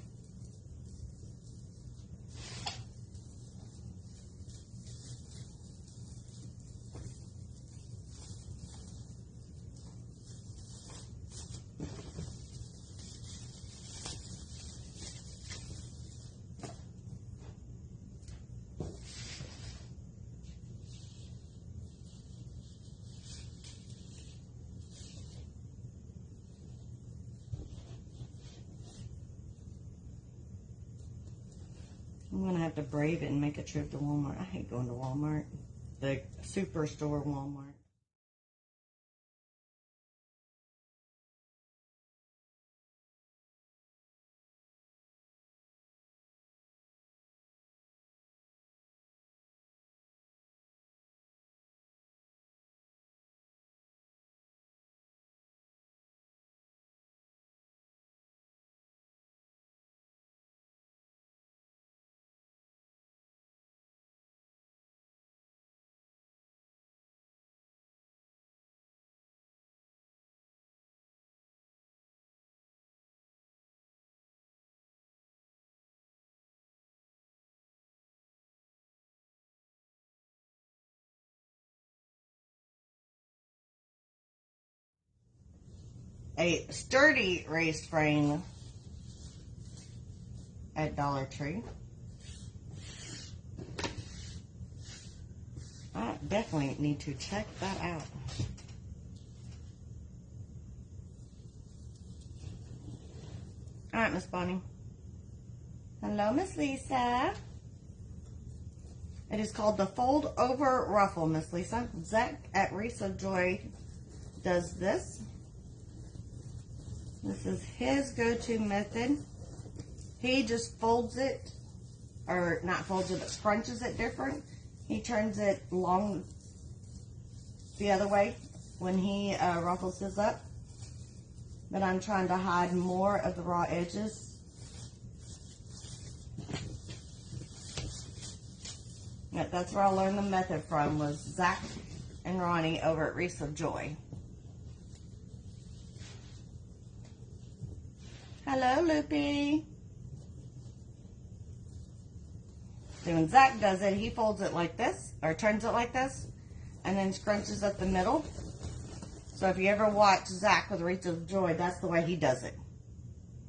I'm going to have to brave it and make a trip to Walmart. I hate going to Walmart. The superstore Walmart. A sturdy raised frame at Dollar Tree. I definitely need to check that out. All right, Miss Bonnie. Hello, Miss Lisa. It is called the Fold Over Ruffle, Miss Lisa. Zach at Wreaths of Joy does this. This is his go-to method. He just folds it, or not folds it, but scrunches it different. He turns it long the other way when he ruffles his up. But I'm trying to hide more of the raw edges. Yeah, that's where I learned the method from, was Zach and Ronnie over at Wreaths of Joy. Hello, Loopy. So when Zach does it, he folds it like this, or turns it like this, and then scrunches up the middle. So if you ever watch Zach with Wreaths of Joy, that's the way he does it,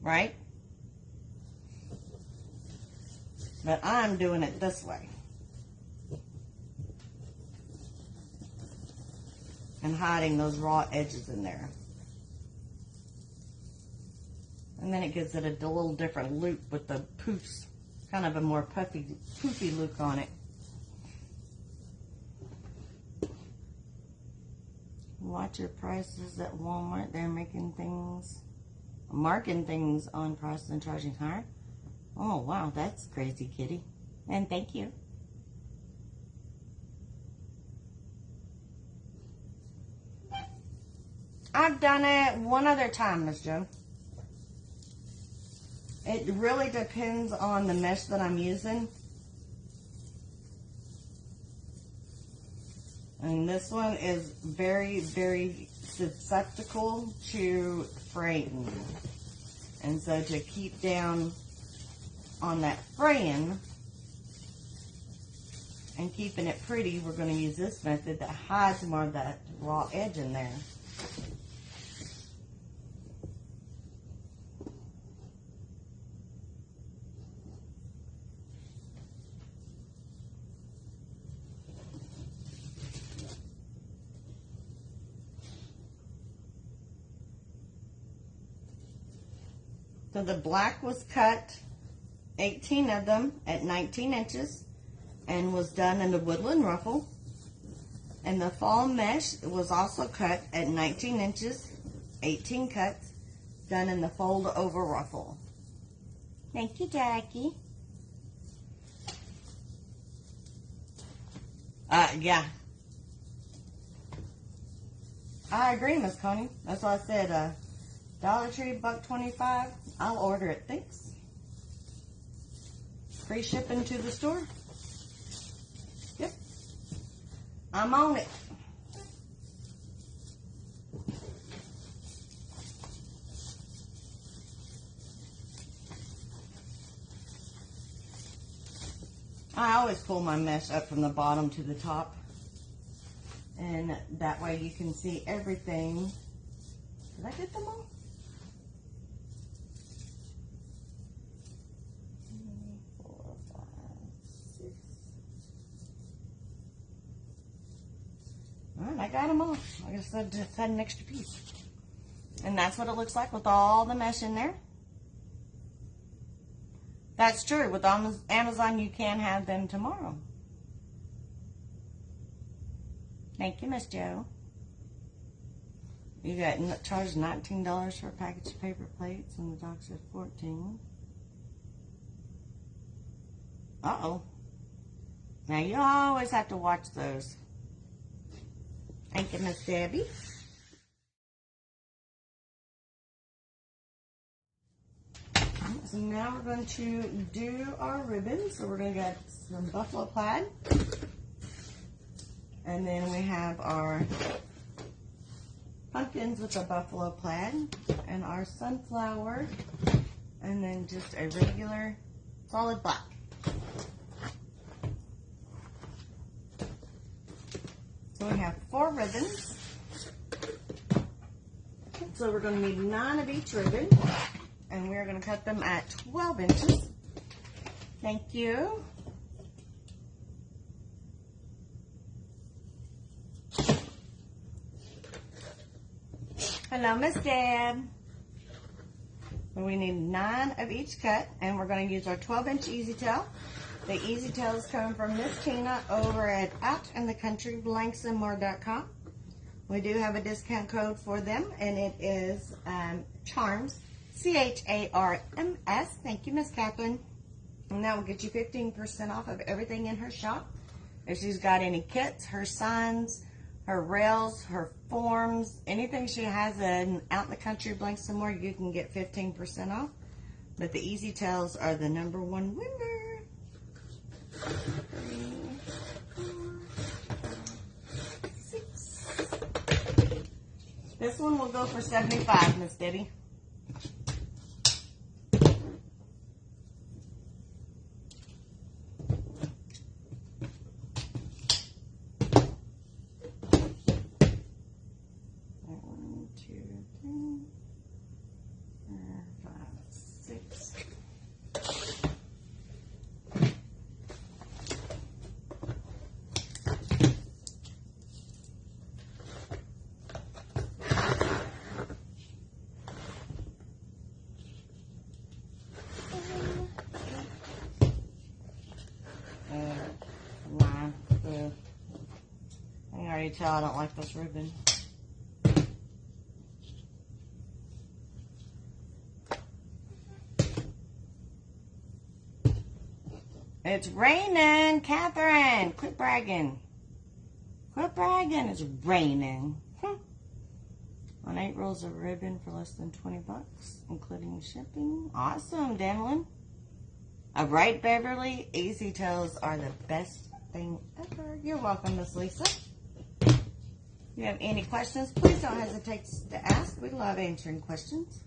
right? But I'm doing it this way. And hiding those raw edges in there. And then it gives it a little different look with the poofs. Kind of a more poofy look on it. Watch your prices at Walmart. They're marking things on prices and charging higher. Oh, wow, that's crazy, kitty. And thank you. I've done it one other time, Miss Jo. It really depends on the mesh that I'm using. And this one is very, very susceptible to fraying. And so to keep down on that fraying and keeping it pretty, we're going to use this method that hides more of that raw edge in there. So the black was cut, 18 of them at 19 inches. and was done in the Woodland Ruffle. And the fall mesh was also cut at 19 inches, 18 cuts, done in the fold over ruffle. Thank you, Jackie. Yeah. I agree, Miss Connie. That's why I said, Dollar Tree, $1.25. I'll order it. Thanks. Free shipping to the store. Yep. I'm on it. I always pull my mesh up from the bottom to the top, and that way you can see everything. Did I get them all? 3, 4, 5, 6. All right, I got them all. I guess I just had an extra piece. And that's what it looks like with all the mesh in there. That's true. With Amazon, you can have them tomorrow. Thank you, Miss Joe. You got charged $19 for a package of paper plates, and the doc said $14. Uh-oh. Now, you always have to watch those. Thank you, Miss Debbie. So now we're going to do our ribbons. So we're going to get some buffalo plaid. And then we have our pumpkins with the buffalo plaid. And our sunflower. And then just a regular solid black. So we have 4 ribbons. So we're going to need 9 of each ribbon. And we're going to cut them at 12 inches. Thank you. Hello, Miss Deb. So we need 9 of each cut, and we're going to use our 12-inch easy tail. The easy tail is coming from Miss Tina over at outinthecountry.com. We do have a discount code for them, and it is CHARMS. CHARMS. Thank you, Miss Catherine. And that will get you 15% off of everything in her shop. If she's got any kits, her signs, her rails, her forms, anything she has in Out in the Country Blank Somewhere, you can get 15% off. But the Easy Tails are the #1 winner. 3, 4, 5, 6. This one will go for $75, Miss Debbie. I can already tell I don't like this ribbon. It's raining, Catherine. Quit bragging. Quit bragging. It's raining. On 8 rolls of ribbon for less than $20, including shipping. Awesome, Danlin. All right, Beverly. Easy Tails are the best thing ever. You're welcome, Miss Lisa. If you have any questions, please don't hesitate to ask. We love answering questions.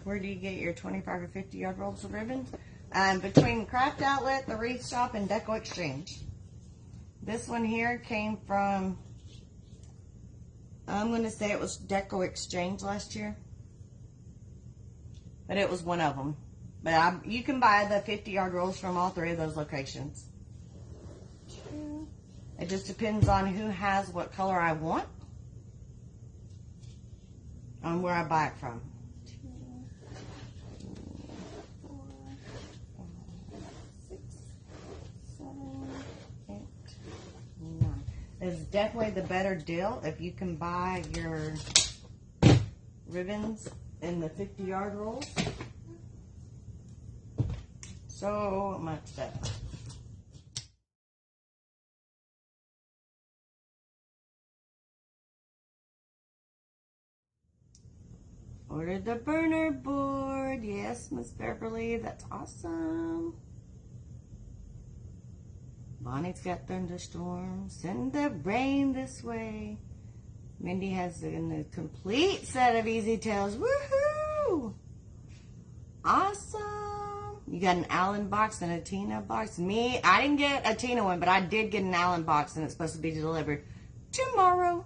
Where do you get your 25 or 50 yard rolls of ribbon? Between Craft Outlet, the Wreath Shop, and Deco Exchange. This one here came from, I'm going to say it was Deco Exchange last year. But it was one of them. But you can buy the 50-yard rolls from all 3 of those locations. It just depends on who has what color I want, on where I buy it from. 2, 3, 4, 5, 6, 7, 8, 9. It's definitely the better deal if you can buy your ribbons in the 50-yard rolls. So much better. Ordered the burner board. Yes, Miss Beverly, that's awesome. Bonnie's got thunderstorms. Send the rain this way. Mindy has a complete set of Easy Tails. Woohoo! Awesome. You got an Allen box and a Tina box. Me, I didn't get a Tina one, but I did get an Allen box, and it's supposed to be delivered tomorrow.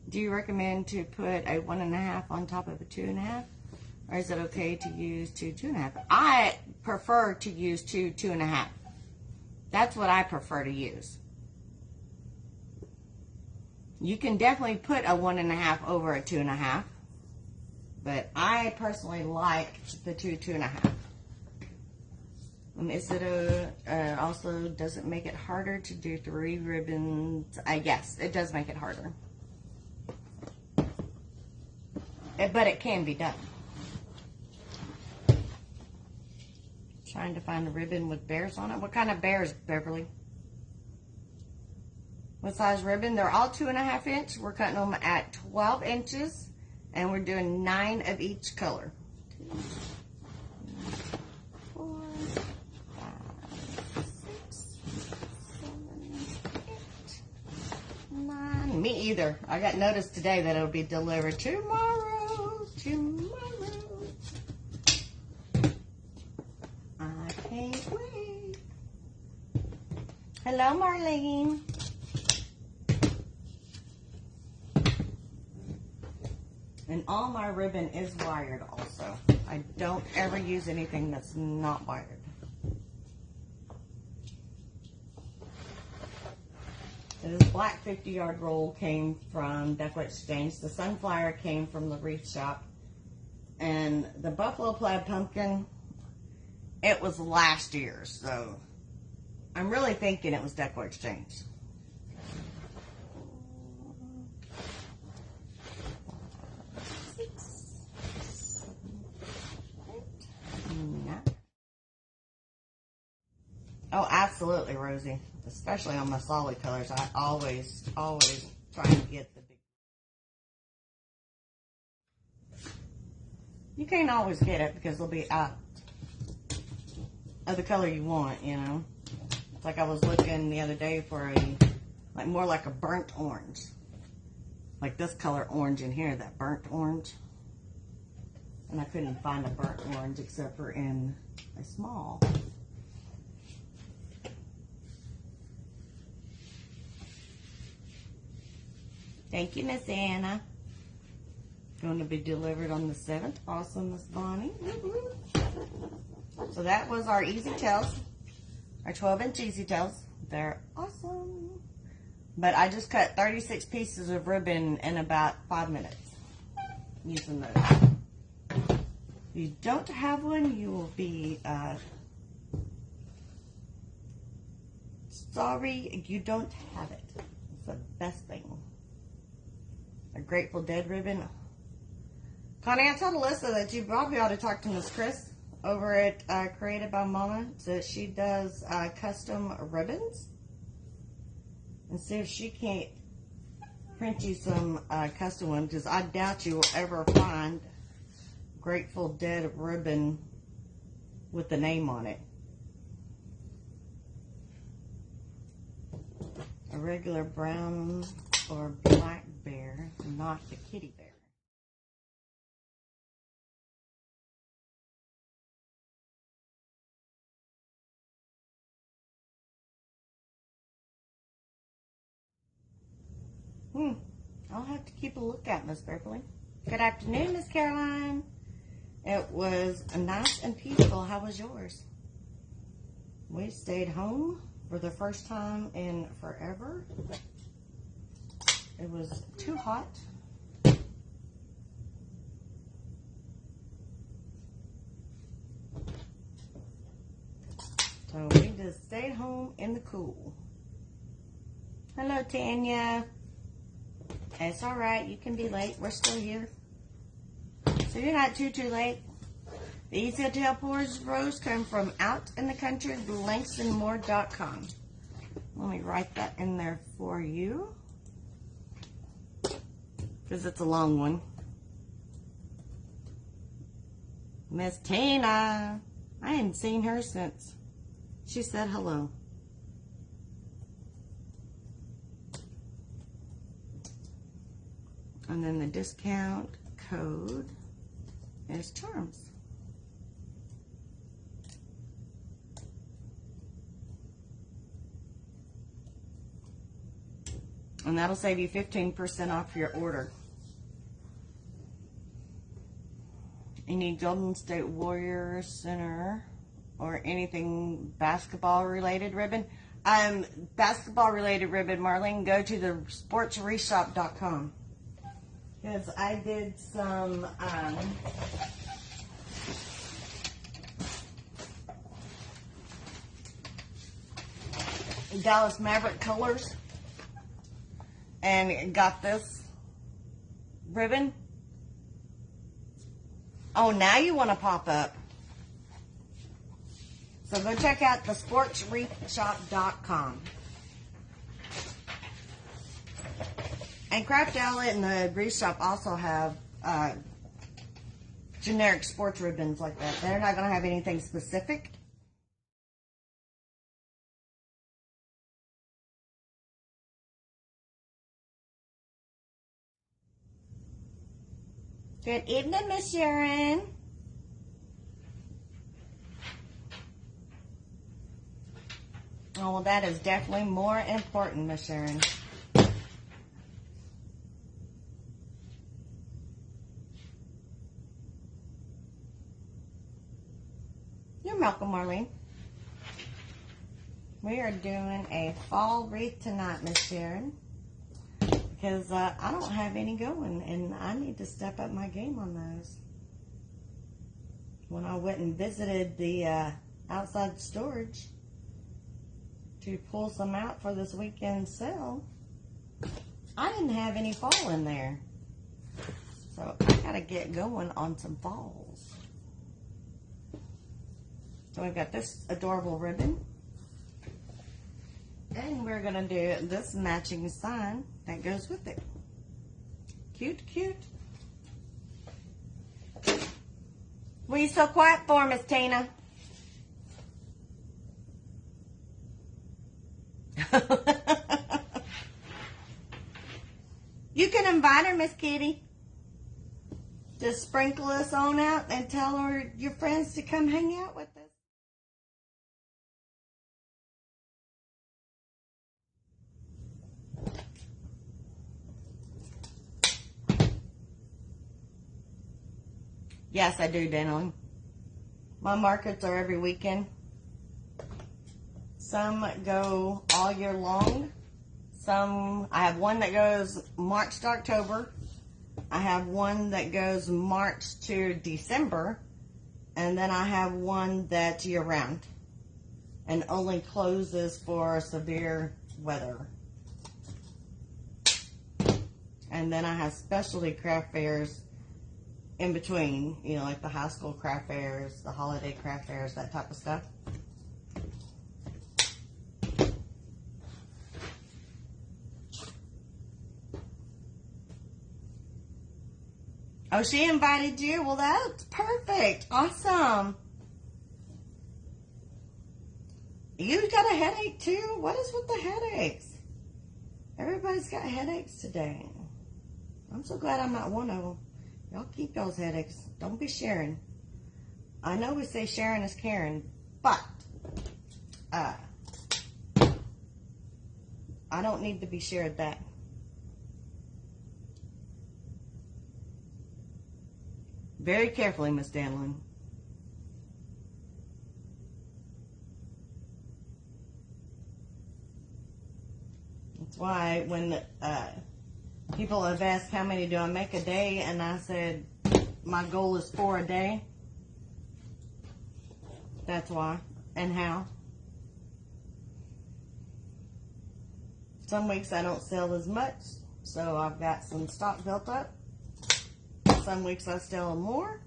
Do you recommend to put a 1.5 on top of a 2.5? Or is it okay to use 2 2.5? I prefer to use 2 2.5. That's what I prefer to use. You can definitely put a 1.5 over a 2.5. But I personally like the 2 2.5. Is it also, does it make it harder to do 3 ribbons? Yes, it does make it harder. But it can be done. Trying to find a ribbon with bears on it. What kind of bears, Beverly? What size ribbon? They're all 2.5 inch. We're cutting them at 12 inches. And we're doing 9 of each color. 2, 4, 5, 6, 7, 8, 9. Me either. I got notice today that it'll be delivered tomorrow. I can't wait. Hello, Marlene. And all my ribbon is wired also. I don't ever use anything that's not wired. This black 50-yard roll came from Deco Exchange. The sunflower came from the Wreath Shop. And the buffalo plaid pumpkin, it was last year's. So I'm really thinking it was Deco Exchange. 6, 7, 8, 9. Oh, absolutely, Rosie. Especially on my solid colors. I always try and get the big. You can't always get it because they'll be out of the color you want, you know. It's like I was looking the other day for more like a burnt orange. Like this color orange in here, that burnt orange. And I couldn't find a burnt orange except for in a small. Thank you, Miss Anna. Going to be delivered on the 7th. Awesome, Miss Bonnie. So that was our Easy Tails, our 12-inch Easy Tails. They're awesome. But I just cut 36 pieces of ribbon in about 5 minutes using those. If you don't have one, you will be sorry you don't have it. It's the best thing. A Grateful Dead ribbon. Connie, I told Alyssa that you probably ought to talk to Miss Chris over at Created by Mama, so that she does custom ribbons, and see if she can't print you some custom ones, because I doubt you will ever find Grateful Dead ribbon with the name on it. A regular brown or black bear, not the kitty bear. I'll have to keep a lookout, Miss Beverly. Good afternoon, Miss Caroline. It was nice and peaceful. How was yours? We stayed home for the first time in forever. It was too hot. So we just stayed home in the cool. Hello, Tanya. It's all right. You can be late. We're still here. So you're not too late. The Easy to Help Rose come from Out in the Country, LangstonMoore.com. Let me write that in there for you, because it's a long one. Miss Tina. I hadn't seen her since she said hello. And then the discount code is Charms. And that'll save you 15% off your order. You need Golden State Warrior Center or anything basketball related ribbon. Basketball related ribbon, Marlene, go to the sportsreshop.com. Because I did some Dallas Maverick colors and got this ribbon. Oh, now you want to pop up. So go check out the sportsreshop.com. And Craft Outlet and the Grease Shop also have generic sports ribbons like that. They're not going to have anything specific. Good evening, Miss Sharon. Oh, well, that is definitely more important, Miss Sharon. You're welcome, Marlene. We are doing a fall wreath tonight, Miss Sharon, because I don't have any going, and I need to step up my game on those. When I went and visited the outside storage to pull some out for this weekend sale, I didn't have any fall in there. So I gotta get going on some falls. So we've got this adorable ribbon. And we're gonna do this matching sign that goes with it. Cute, cute. What are you so quiet for, Miss Tina? You can invite her, Miss Kitty. Just sprinkle us on out and tell her your friends to come hang out with us. Yes, I do, Denley. My markets are every weekend. Some go all year long. I have one that goes March to October. I have one that goes March to December. And then I have one that's year round and only closes for severe weather. And then I have specialty craft fairs in between, you know, like the high school craft fairs, the holiday craft fairs, that type of stuff. Oh, she invited you? Well, that's perfect. Awesome. You got a headache too? What is with the headaches? Everybody's got headaches today. I'm so glad I'm not one of them. Y'all keep those headaches. Don't be sharing. I know we say sharing is caring, but I don't need to be shared that. Very carefully, Miss Danlin. That's why when people have asked how many do I make a day, and I said my goal is 4 a day. That's why and how. Some weeks I don't sell as much, so I've got some stock built up. Some weeks I sell more,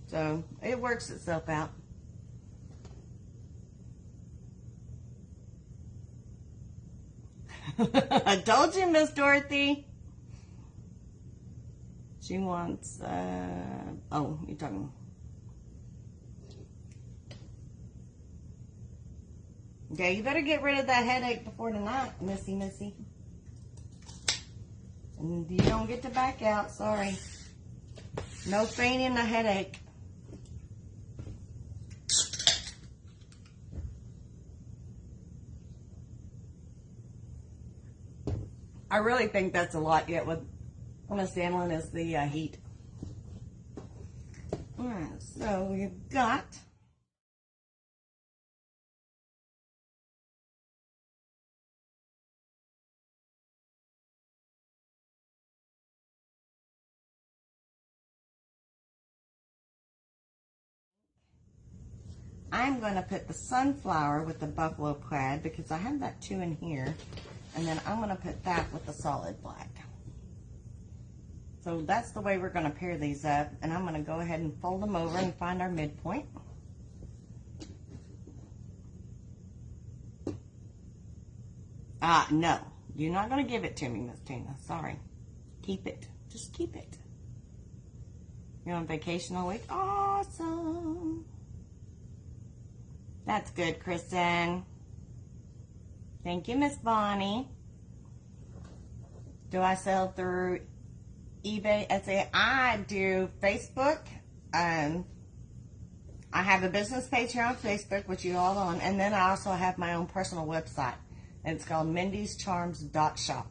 so it works itself out. I told you, Miss Dorothy. She wants, oh, you're talking. Okay, you better get rid of that headache before tonight, Missy. And you don't get to back out, sorry. No feigning a headache. I really think that's a lot yet with Miss Danlin is the heat. Alright, so we've got I'm going to put the sunflower with the buffalo plaid because I have that 2 in here. And then I'm going to put that with the solid black. So that's the way we're going to pair these up. And I'm going to go ahead and fold them over and find our midpoint. No. You're not going to give it to me, Miss Tina. Sorry. Keep it. Just keep it. You're on vacation all week? Awesome. That's good, Kristen. Thank you, Miss Bonnie. Do I sell through eBay, Etsy? I do Facebook. I have a business page here on Facebook, which you all on, and then I also have my own personal website. And it's called mindyscharms.shop.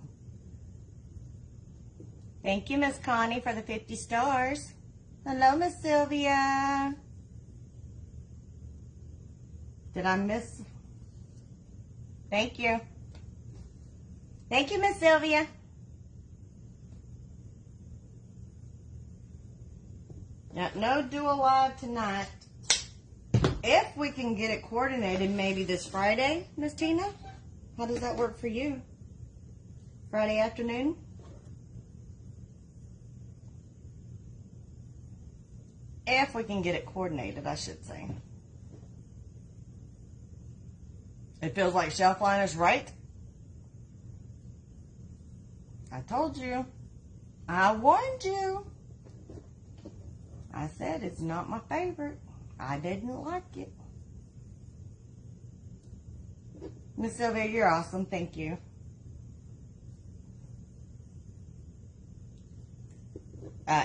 Thank you, Miss Connie, for the 50 stars. Hello, Miss Sylvia. Did I miss? Thank you. Thank you, Miss Sylvia. Now, no dual live tonight. If we can get it coordinated, maybe this Friday, Miss Tina. How does that work for you? Friday afternoon? If we can get it coordinated, I should say. It feels like shelf liners, right? I told you. I warned you. I said it's not my favorite. I didn't like it. Miss Sylvia, you're awesome. Thank you.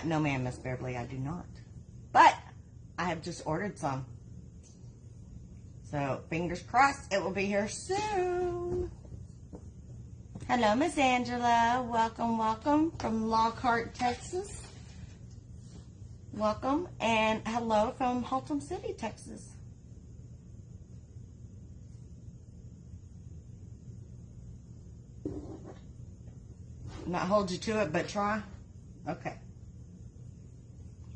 No, ma'am, Miss Beverly, I do not. But I have just ordered some. So, fingers crossed, it will be here soon. Hello, Miss Angela. Welcome, welcome from Lockhart, Texas. Welcome. And hello from Haltom City, Texas. Not hold you to it, but try? Okay.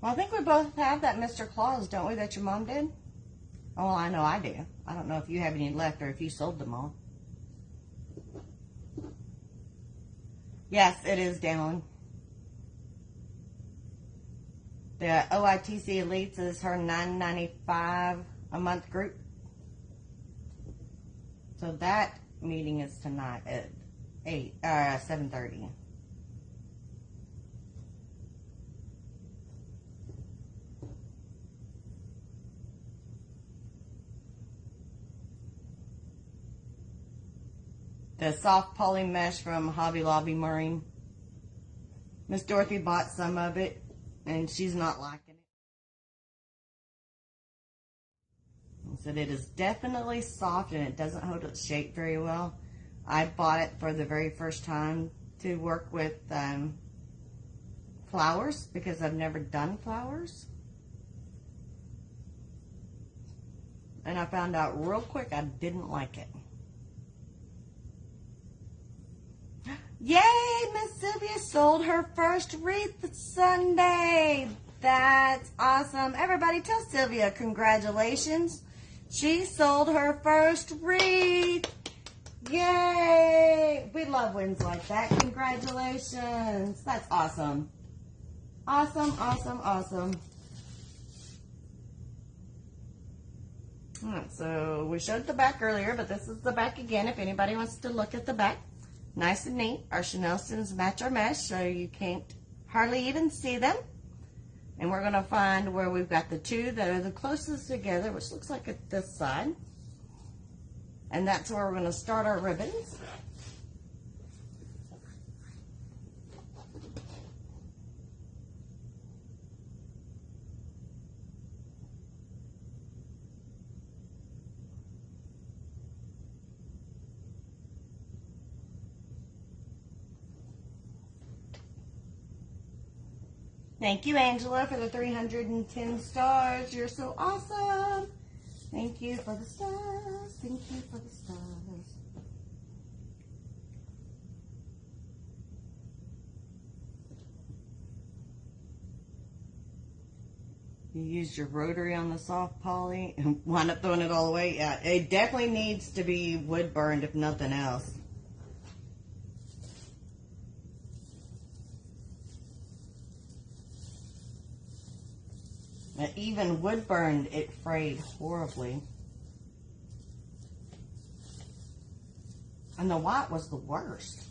Well, I think we both have that Mr. Claus, don't we, that your mom did? Oh, well, I know I do. I don't know if you have any left or if you sold them all. Yes, it is down. The OITC Elites is her $9.95 a month group. So that meeting is tonight at 7:30. The soft poly mesh from Hobby Lobby Marine. Miss Dorothy bought some of it, and she's not liking it. I said it is definitely soft, and it doesn't hold its shape very well. I bought it for the very first time to work with flowers because I've never done flowers. And I found out real quick I didn't like it. Yay! Miss Sylvia sold her first wreath Sunday. That's awesome. Everybody tell Sylvia congratulations. She sold her first wreath. Yay! We love wins like that. Congratulations. That's awesome. Awesome, awesome, awesome. All right, so we showed the back earlier, but this is the back again if anybody wants to look at the back. Nice and neat. Our Chanel stems match our mesh, so you can't hardly even see them. And we're going to find where we've got the two that are the closest together, which looks like at this side. And that's where we're going to start our ribbons. Thank you, Angela, for the 310 stars. You're so awesome. Thank you for the stars. Thank you for the stars. You used your rotary on the soft poly and wound up throwing it all away. Yeah, it definitely needs to be wood burned if nothing else. Even wood burned, it frayed horribly. And the white was the worst.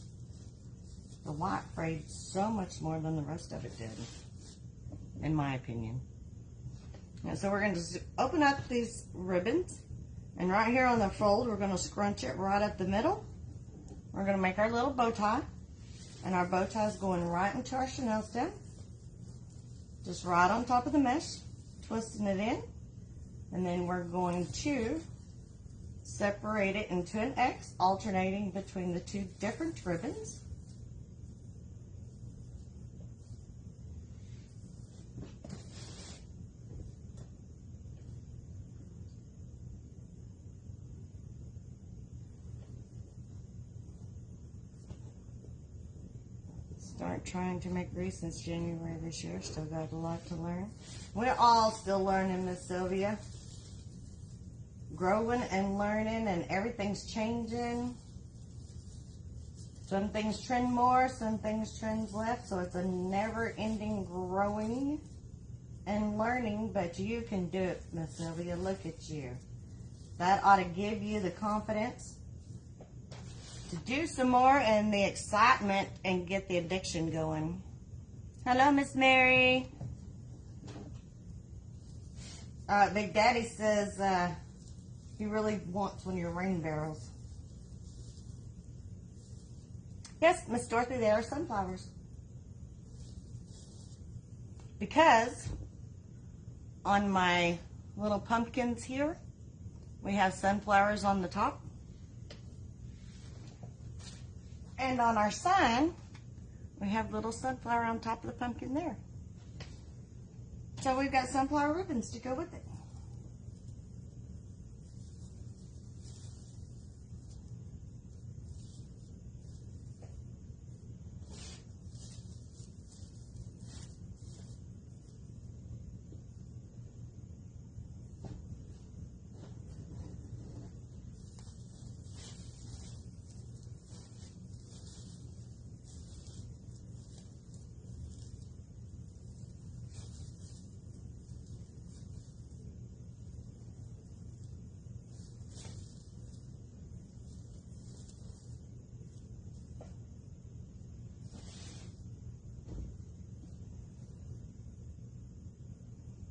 The white frayed so much more than the rest of it did, in my opinion. And so we're going to open up these ribbons. And right here on the fold, we're going to scrunch it right up the middle. We're going to make our little bow tie. And our bow tie is going right into our Chanel stem. Just right on top of the mesh. Twisting it in, and then we're going to separate it into an X, alternating between the two different ribbons. Start trying to make wreaths since January this year. Still got a lot to learn. We're all still learning, Miss Sylvia. Growing and learning, and everything's changing. Some things trend more, some things trend less, so it's a never-ending growing and learning, but you can do it, Miss Sylvia. Look at you. That ought to give you the confidence to do some more and the excitement and get the addiction going. Hello, Miss Mary. Big Daddy says he really wants one of your rain barrels. Yes, Miss Dorothy, they are sunflowers. Because on my little pumpkins here, we have sunflowers on the top. And on our sign, we have little sunflower on top of the pumpkin there. So we've got sunflower ribbons to go with it.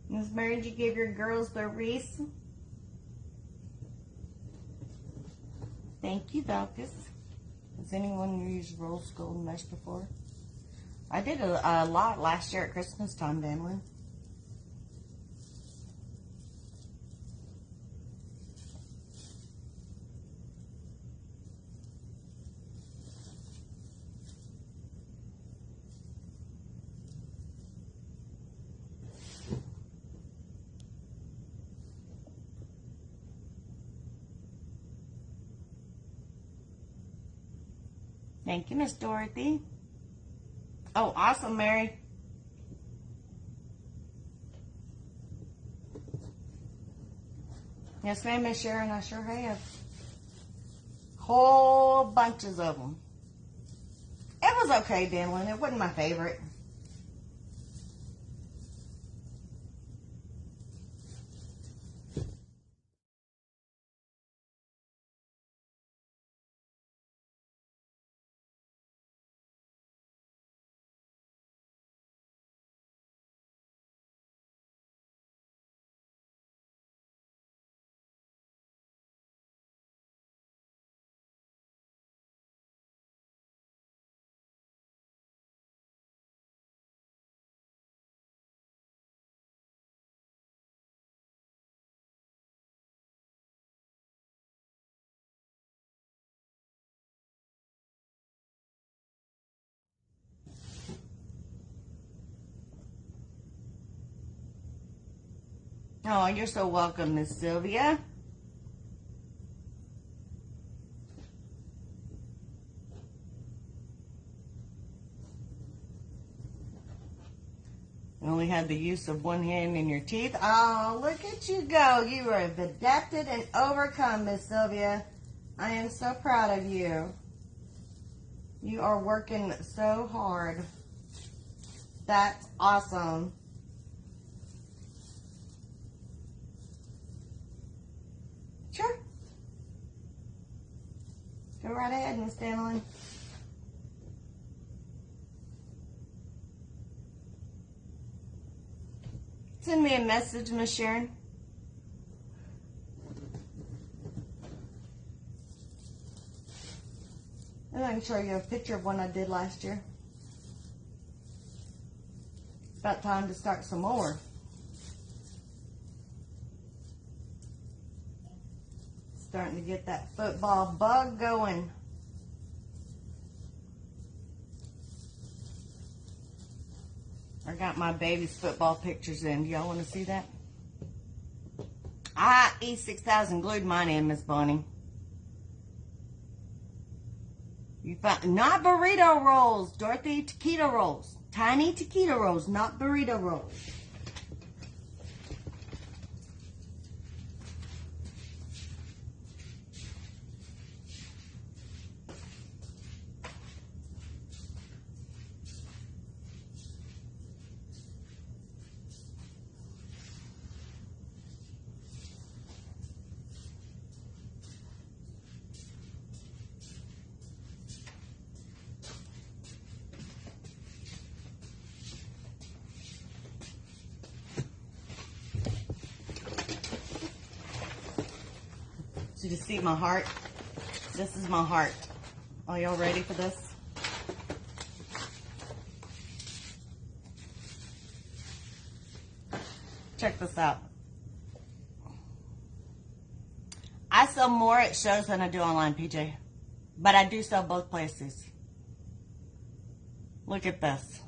Miss Mary, did you give your girls their wreaths? Thank you, Valkus. Has anyone used rose gold mesh before? I did a lot last year at Christmas time, Danlin. Thank you, Miss Dorothy. Oh, awesome, Mary. Yes, ma'am, Miss Sharon, I sure have. Whole bunches of them. It was okay, Denlin. It wasn't my favorite. Oh, you're so welcome, Miss Sylvia. You only had the use of one hand in your teeth. Oh, look at you go. You have adapted and overcome, Miss Sylvia. I am so proud of you. You are working so hard. That's awesome. Sure. Go right ahead, Miss Danilin. Send me a message, Miss Sharon. And I can show you a picture of one I did last year. It's about time to start some more. Starting to get that football bug going. I got my baby's football pictures in. Do y'all want to see that? E6000 glued mine in, Miss Bonnie. You found not burrito rolls, Dorothy. Taquito rolls, tiny taquito rolls, not burrito rolls. So you see my heart? This is my heart. Are y'all ready for this? Check this out. I sell more at shows than I do online, PJ. But I do sell both places. Look at this.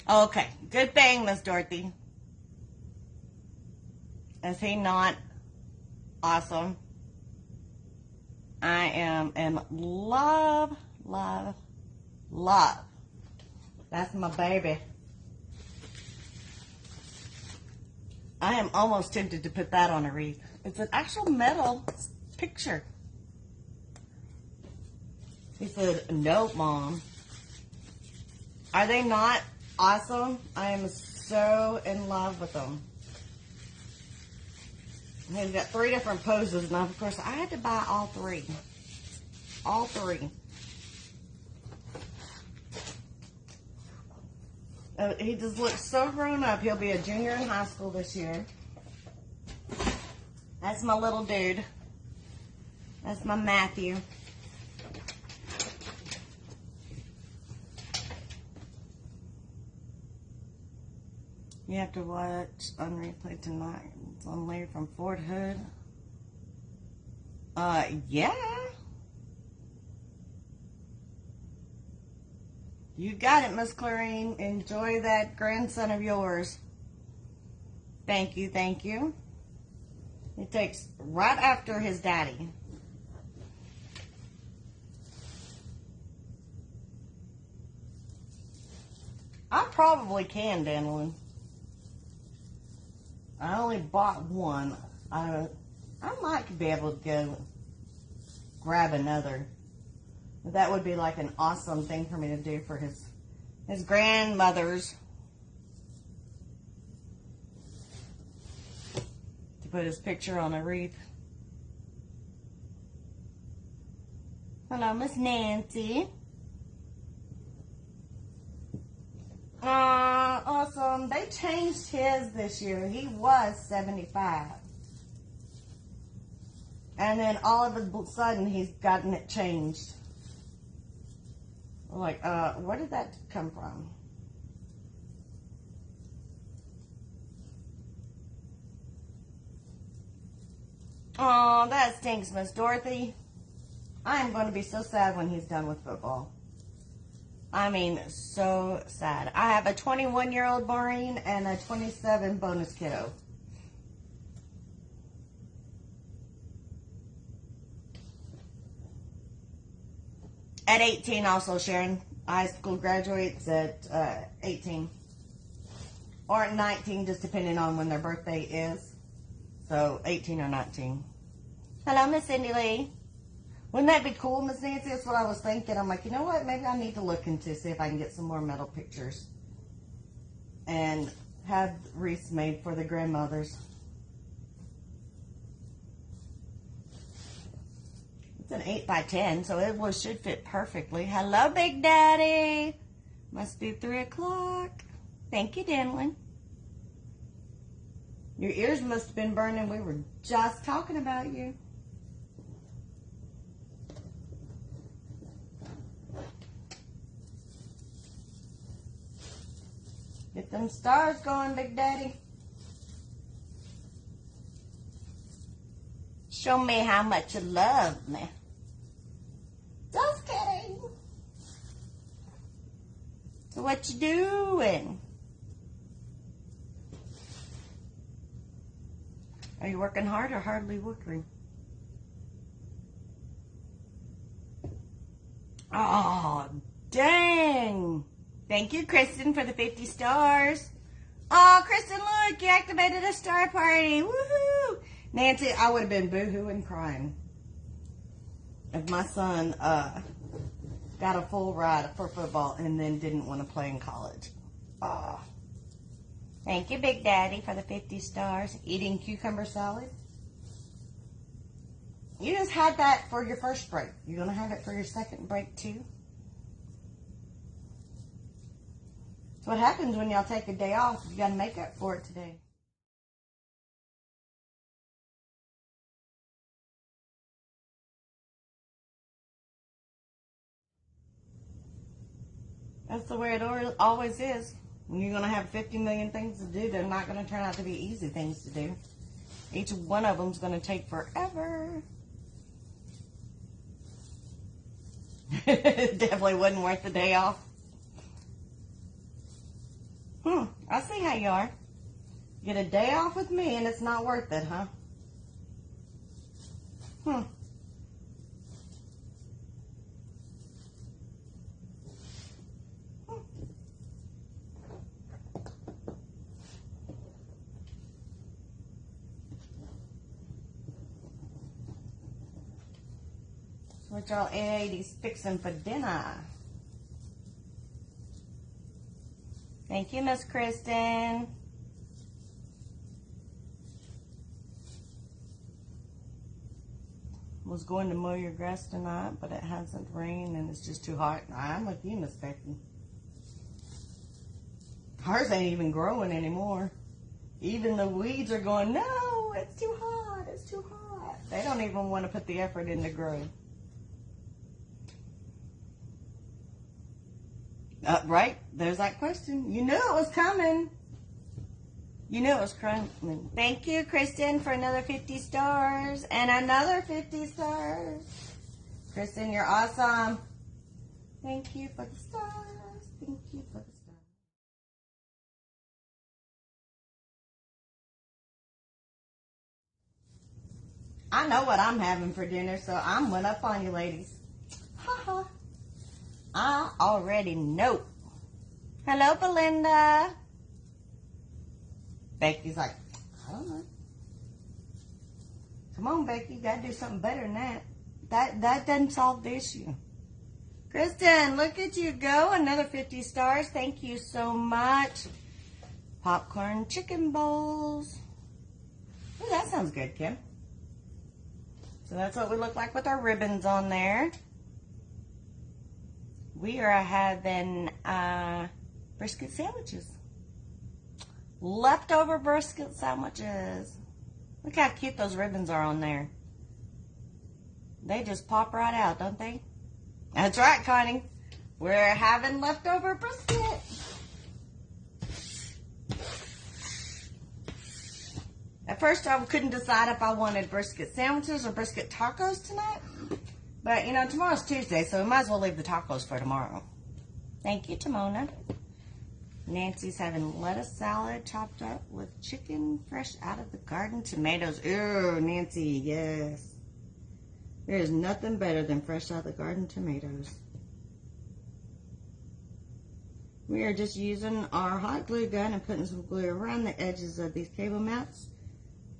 Okay, good thing, Miss Dorothy. Is he not awesome? I am in love, love, love. That's my baby. I am almost tempted to put that on a wreath. It's an actual metal picture. He said, "Nope, Mom." Are they not awesome? I am so in love with them. He's got 3 different poses. Now, of course, I had to buy all 3. All 3. He just looks so grown up. He'll be a junior in high school this year. That's my little dude. That's my Matthew. You have to watch on replay tonight. It's on later from Fort Hood. Yeah. You got it, Miss Clarine. Enjoy that grandson of yours. Thank you, thank you. It takes right after his daddy. I probably can, Danlin. I only bought one. I might be able to go grab another. That would be like an awesome thing for me to do for his grandmothers. To put his picture on a wreath. Hello, Miss Nancy. Awesome. They changed his this year. He was 75. And then all of a sudden he's gotten it changed. Like, where did that come from? Oh, that stinks, Miss Dorothy. I am going to be so sad when he's done with football. I mean, so sad. I have a 21-year-old Maureen and a 27 bonus kiddo. At 18 also, Sharon. High school graduates at 18. Or at 19, just depending on when their birthday is. So, 18 or 19. Hello, Miss Cindy Lee. Wouldn't that be cool, Miss Nancy? That's what I was thinking. I'm like, you know what? Maybe I need to look into see if I can get some more metal pictures. And have wreaths made for the grandmothers. It's an 8x10, so it should fit perfectly. Hello, Big Daddy. Must be 3 o'clock. Thank you, Denlin. Your ears must have been burning. We were just talking about you. Get them stars going, Big Daddy. Show me how much you love me. Just kidding. So what you doing? Are you working hard or hardly working? Oh, dang. Thank you, Kristen, for the 50 stars. Oh, Kristen, look, you activated a star party. Woohoo! Nancy, I would have been boo-hooing crying if my son got a full ride for football and then didn't want to play in college. Oh. Thank you, Big Daddy, for the 50 stars. Eating cucumber salad. You just had that for your first break. You're going to have it for your second break, too? That's what happens when y'all take a day off. You got to make up for it today. That's the way it always is. When you're going to have 50 million things to do, they're not going to turn out to be easy things to do. Each one of them is going to take forever. It definitely wasn't worth the day off. I see how you are. Get a day off with me and it's not worth it, huh? What y'all 80s fixing for dinner? Thank you, Miss Kristen. Was going to mow your grass tonight, but it hasn't rained and it's just too hot. I'm with you, Miss Becky. Hers ain't even growing anymore. Even the weeds are going, no, it's too hot, it's too hot. They don't even want to put the effort in to grow. Right, there's that question. You knew it was coming. You knew it was coming. Thank you, Kristen, for another 50 stars. And another 50 stars. Kristen, you're awesome. Thank you for the stars. you for the star. I know what I'm having for dinner, so I'm one up on you ladies. Ha ha. I already know. Hello, Belinda. Becky's like, I don't know. Come on, Becky, you gotta do something better than that. That doesn't solve the issue. Kristen, look at you go. Another 50 stars. Thank you so much. Popcorn chicken bowls. Ooh, that sounds good, Kim. So that's what we look like with our ribbons on there. We are having brisket sandwiches. Leftover brisket sandwiches. Look how cute those ribbons are on there. They just pop right out, don't they? That's right, Connie. We're having leftover brisket. At first, I couldn't decide if I wanted brisket sandwiches or brisket tacos tonight. But, you know, tomorrow's Tuesday, so we might as well leave the tacos for tomorrow. Thank you, Timona. Nancy's having lettuce salad chopped up with chicken fresh out of the garden, tomatoes. Ew, Nancy, yes. There is nothing better than fresh out of the garden tomatoes. We are just using our hot glue gun and putting some glue around the edges of these cable mounts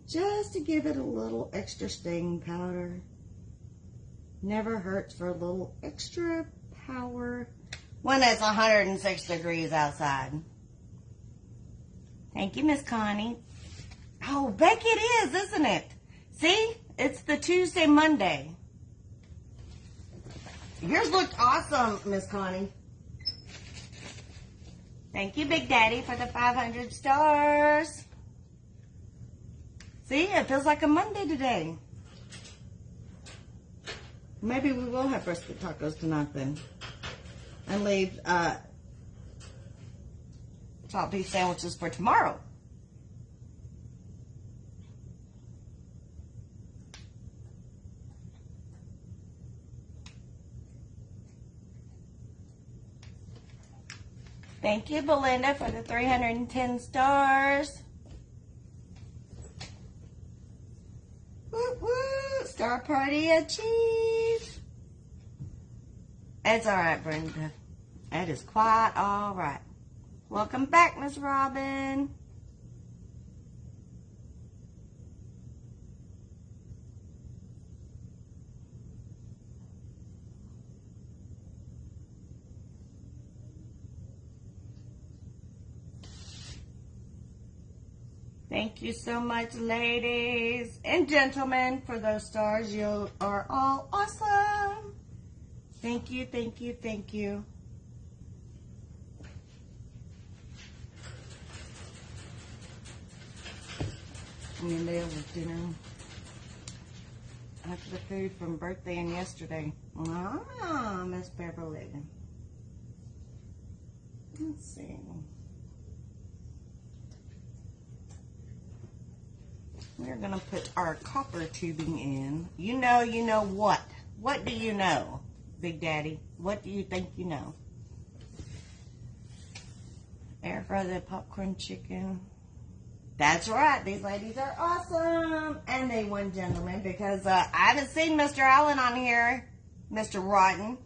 just to give it a little extra staying powder. Never hurts for a little extra power when it's 106 degrees outside. Thank you, Miss Connie. Oh, Becky, it is, isn't it? See? It's the Tuesday, Monday. Yours looked awesome, Miss Connie. Thank you, Big Daddy, for the 500 stars. See, it feels like a Monday today. Maybe we will have brisket tacos tonight then. And leave chopped beef sandwiches for tomorrow. Thank you, Belinda, for the 310 stars. Woo woo! Star party achieved. It's all right, Brenda. That is quite all right. Welcome back, Miss Robin. Thank you so much, ladies and gentlemen, for those stars. You are all awesome. Thank you, thank you, thank you. And there was dinner after the food from birthday and yesterday. Ah, Miss Beverly. Let's see. We're going to put our copper tubing in. You know what? What do you know, Big Daddy? What do you think you know? Air fry the popcorn chicken. That's right. These ladies are awesome. And they won, gentlemen, because I haven't seen Mr. Allen on here, Mr. Rotten.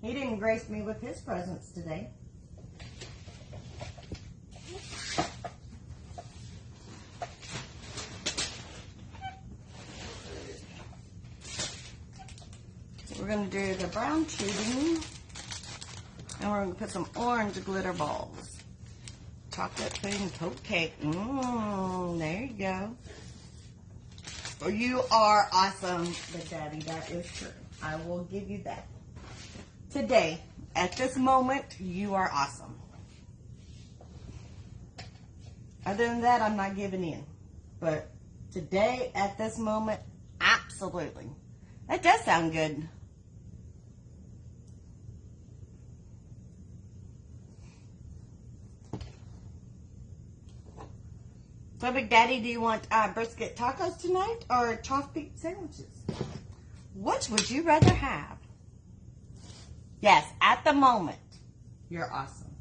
He didn't grace me with his presence today. We're going to do the brown tubing, and we're going to put some orange glitter balls. Chocolate pudding coat cake. There you go. Well, you are awesome, Big Daddy. That is true. I will give you that. Today, at this moment, you are awesome. Other than that, I'm not giving in. But today, at this moment, absolutely. That does sound good. So, Big Daddy, do you want brisket tacos tonight or chopped beef sandwiches? Which would you rather have? Yes, at the moment, you're awesome.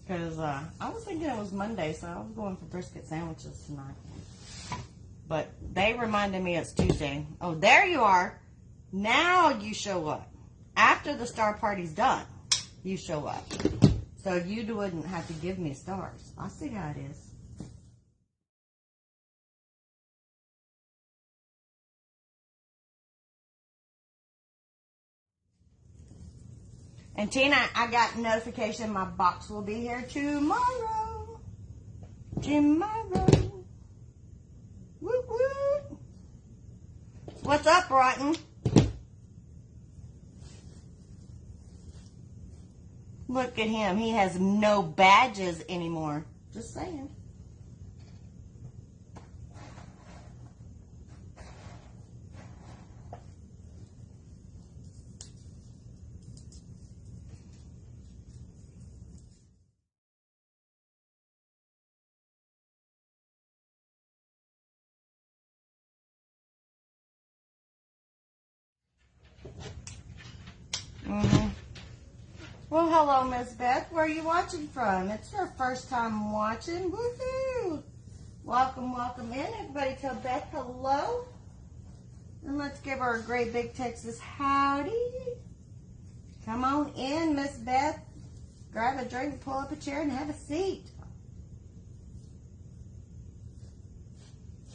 Because I was thinking it was Monday, so I was going for brisket sandwiches tonight. But they reminded me it's Tuesday. Oh, there you are. Now you show up. After the star party's done, you show up. So you wouldn't have to give me stars. I see how it is. And Tina, I got notification my box will be here tomorrow. Tomorrow. Woo woo. What's up, Rotten? Look at him. He has no badges anymore. Just saying. Well, hello, Miss Beth. Where are you watching from? It's her first time watching. Woohoo! Welcome, welcome in. Everybody tell Beth hello. And let's give her a great big Texas howdy. Come on in, Miss Beth. Grab a drink, pull up a chair, and have a seat.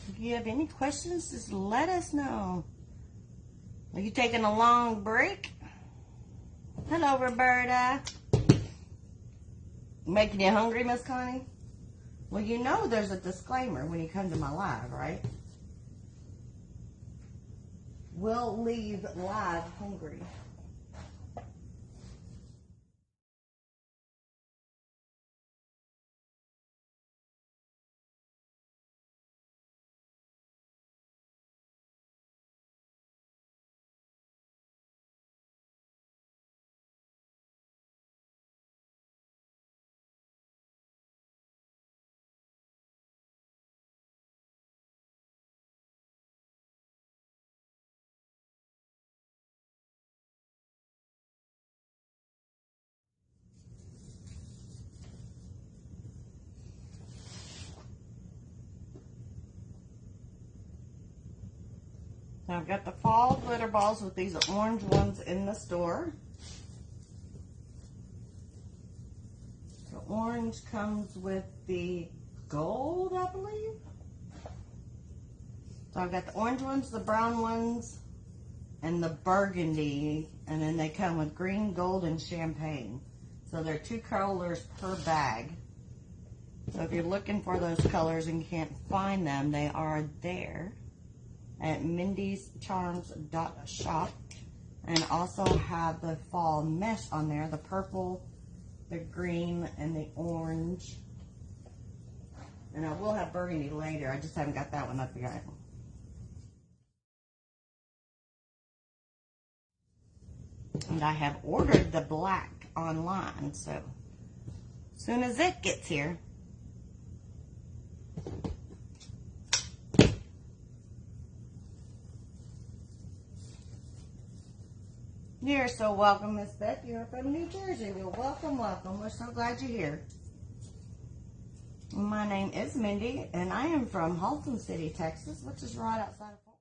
If you have any questions, just let us know. Are you taking a long break? Hello, Roberta. Making you hungry, Miss Connie? Well, you know there's a disclaimer when you come to my live, right? We'll leave live hungry. Now I've got the fall glitter balls with these orange ones in the store. The orange comes with the gold, I believe. So I've got the orange ones, the brown ones, and the burgundy. And then they come with green, gold, and champagne. So they're 2 colors per bag. So if you're looking for those colors and you can't find them, they are there at mindyscharms.shop, and also have the fall mesh on there, the purple, the green, and the orange. And I will have burgundy later. I just haven't got that one up yet. And I have ordered the black online, so as soon as it gets here. You're so welcome, Miss Beth. You're from New Jersey. Well, welcome, welcome. We're so glad you're here. My name is Mindy, and I am from Halton City, Texas, which is right outside of Fort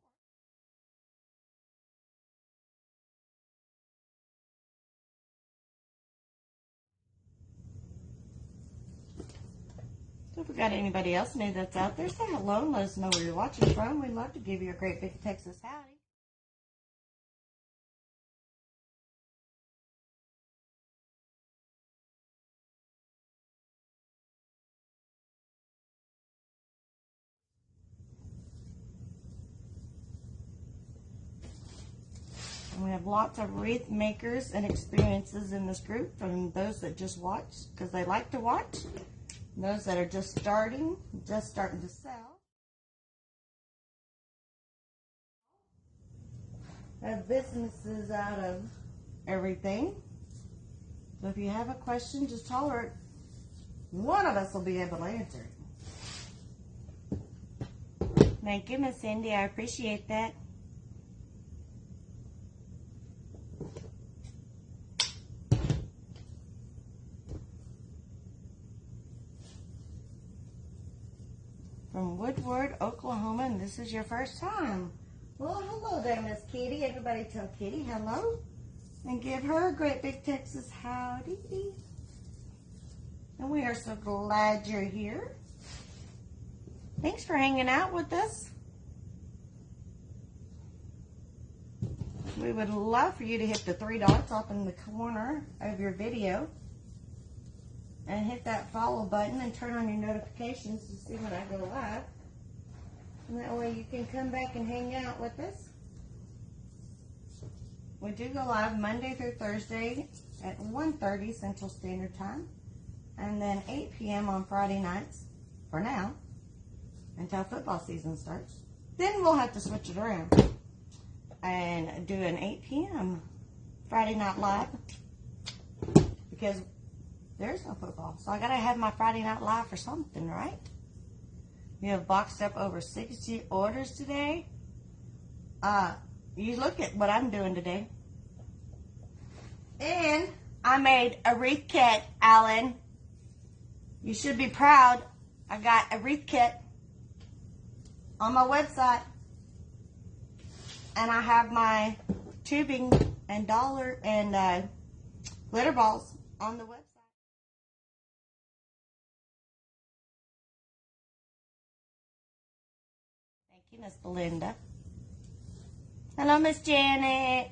Worth. So if we got anybody else new that's out there, say hello and let us know where you're watching from. We'd love to give you a great big Texas howdy. We have lots of wreath makers and experiences in this group, from those that just watch because they like to watch, and those that are just starting to sell. Have businesses out of everything. So if you have a question, just holler it. One of us will be able to answer it. Thank you, Miss Cindy. I appreciate that. this is your first time. Well, hello there, Miss Kitty. Everybody tell Kitty hello. And give her a great big Texas howdy. And we are so glad you're here. Thanks for hanging out with us. We would love for you to hit the 3 dots up in the corner of your video. And hit that follow button and turn on your notifications to see when I go live. And that way you can come back and hang out with us. We do go live Monday through Thursday at 1:30 Central Standard Time. And then 8 p.m. on Friday nights, for now, until football season starts. Then we'll have to switch it around and do an 8 p.m. Friday Night Live. Because there's no football. So I got to have my Friday Night Live for something, right? We have boxed up over 60 orders today. You look at what I'm doing today. And I made a wreath kit, Alan. You should be proud. I got a wreath kit on my website. And I have my tubing and dollar and glitter balls on the website. Thank you, Miss Belinda. Hello, Miss Janet.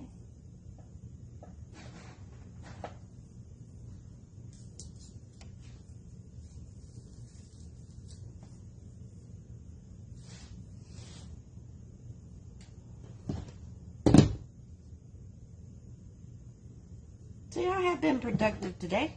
See, I have been productive today.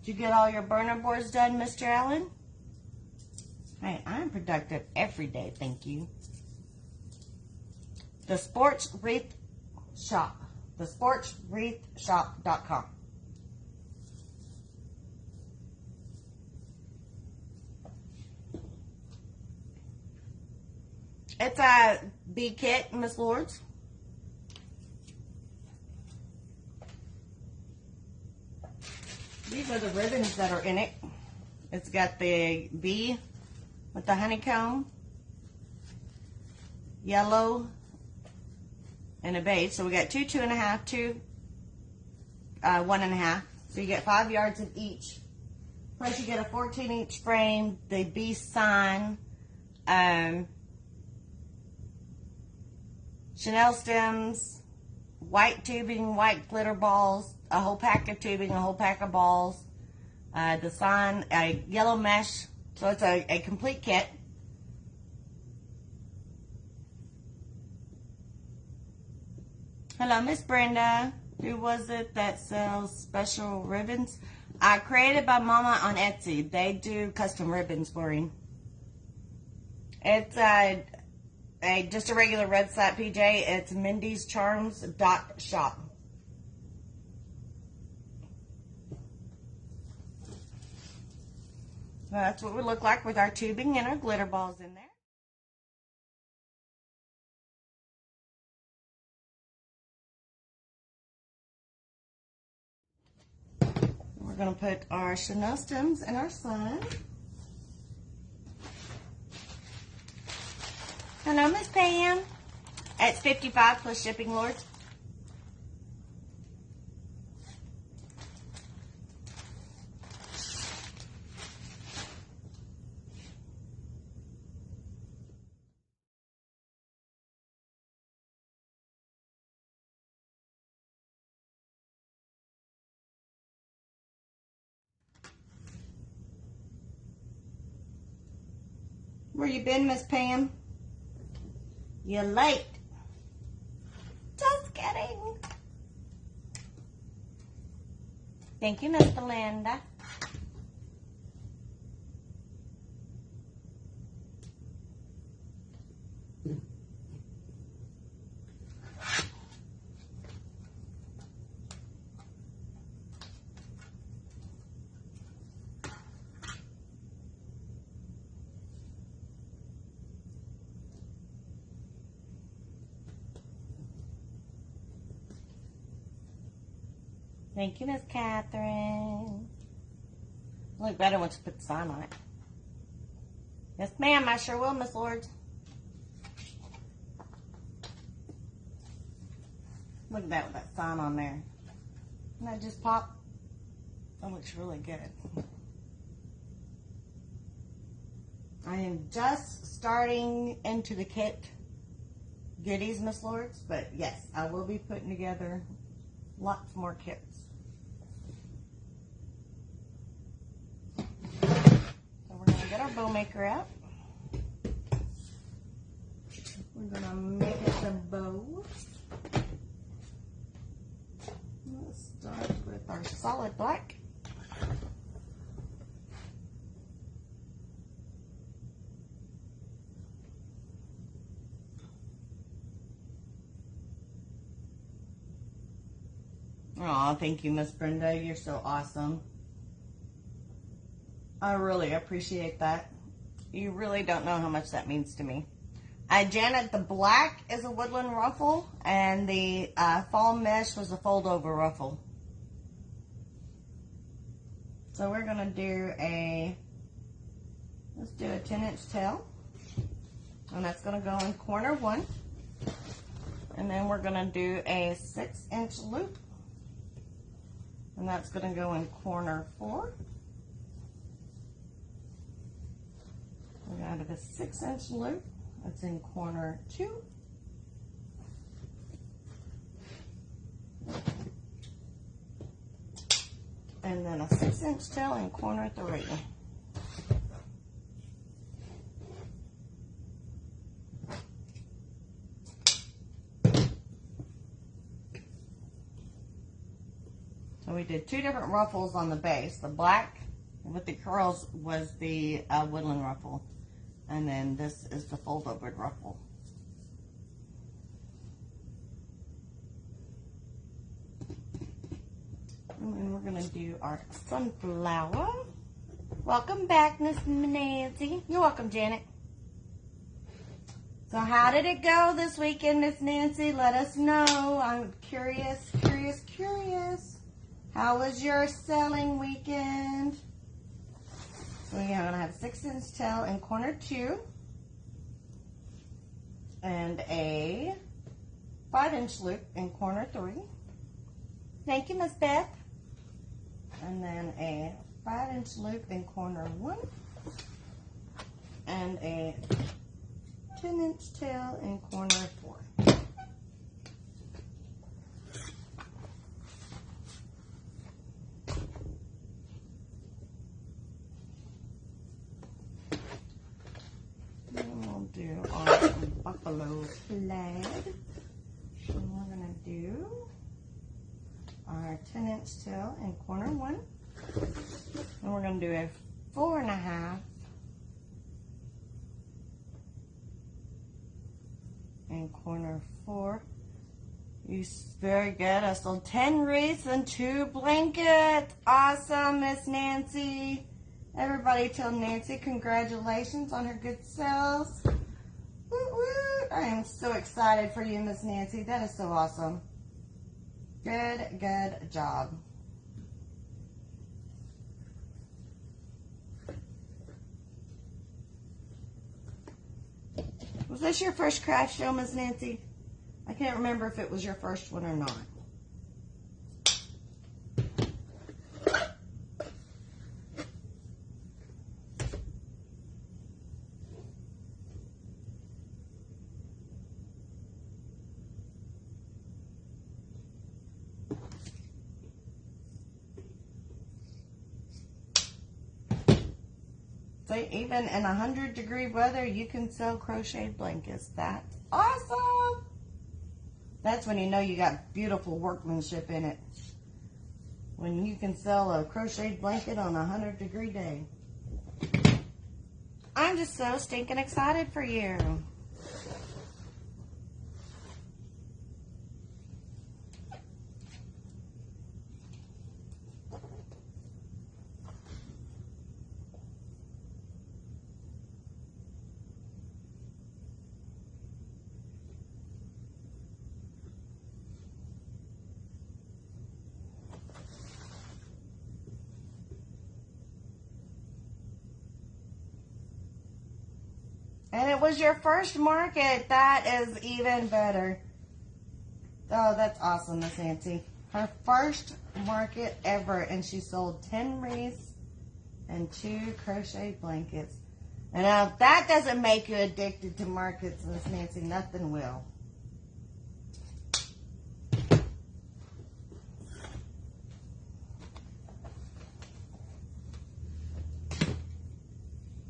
Did you get all your burner boards done, Mr. Allen? Hey, I'm productive every day, thank you. The Sports Wreath Shop. The sportswreathshop.com. It's a bee kit, Miss Lords. These are the ribbons that are in it. It's got the bee with the honeycomb, yellow, and a beige. So we got 2 2.5, 2 1.5. So you get 5 yards of each. Plus you get a 14-inch frame, the bee sign, Chanel stems, white tubing, white glitter balls, a whole pack of tubing, a whole pack of balls, the sign, a yellow mesh. So it's a complete kit. Hello, Miss Brenda. Who was it that sells special ribbons? Created by Mama on Etsy. They do custom ribbons for you. It's just a regular red site PJ. It's mindyscharms.shop. Well, that's what we look like with our tubing and our glitter balls in there. We're going to put our Chanel stems in our sign. Hello, Miss Pam. It's $55 plus shipping, Lord. Where you been, Miss Pam? You're late. Just kidding. Thank you, Miss Belinda. Thank you, Miss Catherine. Look better once you put the sign on it. Yes, ma'am, I sure will, Miss Lords. Look at that with that sign on there. Doesn't that just pop? That looks really good. I am just starting into the kit goodies, Miss Lords, but yes, I will be putting together lots more kits. So we're going to get our bow maker out. We're going to make it some bows. Let's start with our solid black. Aw, thank you, Miss Brenda. You're so awesome. I really appreciate that. You really don't know how much that means to me. Janet, the black is a woodland ruffle, and the fall mesh was a fold over ruffle. So we're going to do let's do a 10-inch tail, and that's going to go in corner 1. And then we're going to do a 6-inch loop, and that's going to go in corner 4. We're going to do a 6-inch loop. That's in corner 2. And then a 6-inch tail in corner 3. So we did 2 different ruffles on the base. The black with the curls was the woodland ruffle. And then this is the fold over ruffle. And then we're going to do our sunflower. Welcome back, Miss Nancy. You're welcome, Janet. So how did it go this weekend, Miss Nancy? Let us know. I'm curious. How was your selling weekend? So we're going to have a 6-inch tail in corner 2 and a 5-inch loop in corner 3. Thank you, Miss Beth. And then a 5-inch loop in corner 1 and a 10-inch tail in corner 4. Do our buffalo flag. And we're going to do our 10-inch tail in corner 1. And we're going to do a 4.5 in corner 4. Very good. I sold 10 wreaths and 2 blankets. Awesome, Miss Nancy. Everybody tell Nancy congratulations on her good sales. Woo woo. I am so excited for you, Miss Nancy. That is so awesome. Good job. Was this your first craft show, Miss Nancy? I can't remember if it was your first one or not. So even in 100-degree weather, you can sell crocheted blankets. That's awesome. That's when you know you got beautiful workmanship in it. When you can sell a crocheted blanket on a 100-degree day. I'm just so stinking excited for you. it was your first market. That is even better. Oh, that's awesome, Miss Nancy. Her first market ever, and she sold 10 wreaths and 2 crochet blankets. And now, if that doesn't make you addicted to markets, Miss Nancy, nothing will.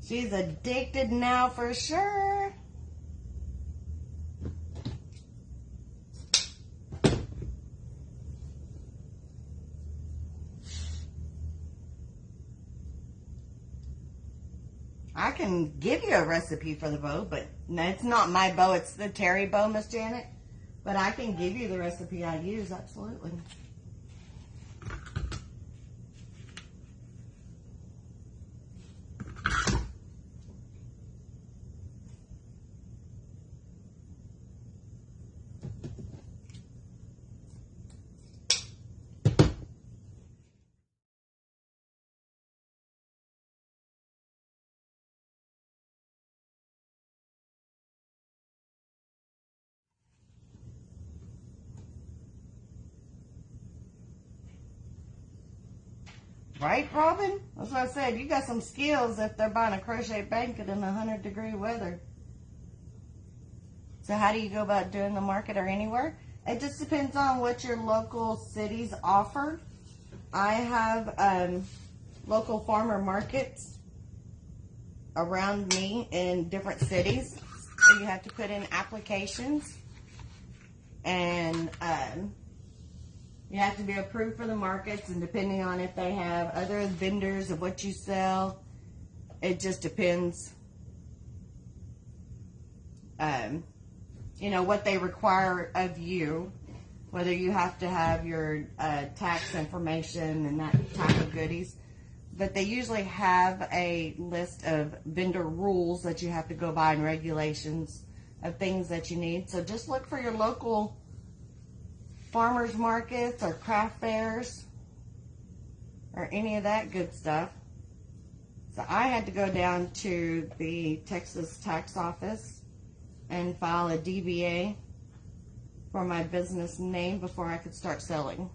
She's addicted now for sure. I can give you a recipe for the bow, but it's not my bow. It's the Terry bow, Miss Janet. But I can give you the recipe I use, absolutely. Right, Robin? That's what I said. You got some skills if they're buying a crochet blanket in 100-degree weather. So how do you go about doing the market or anywhere? It just depends on what your local cities offer. I have local farmer markets around me in different cities. So you have to put in applications. And you have to be approved for the markets, and depending on if they have other vendors of what you sell, it just depends, you know, what they require of you, whether you have to have your tax information and that type of goodies. But they usually have a list of vendor rules that you have to go by and regulations of things that you need. So just look for your local farmers markets or craft fairs or any of that good stuff. So I had to go down to the Texas tax office and file a DBA for my business name before I could start selling.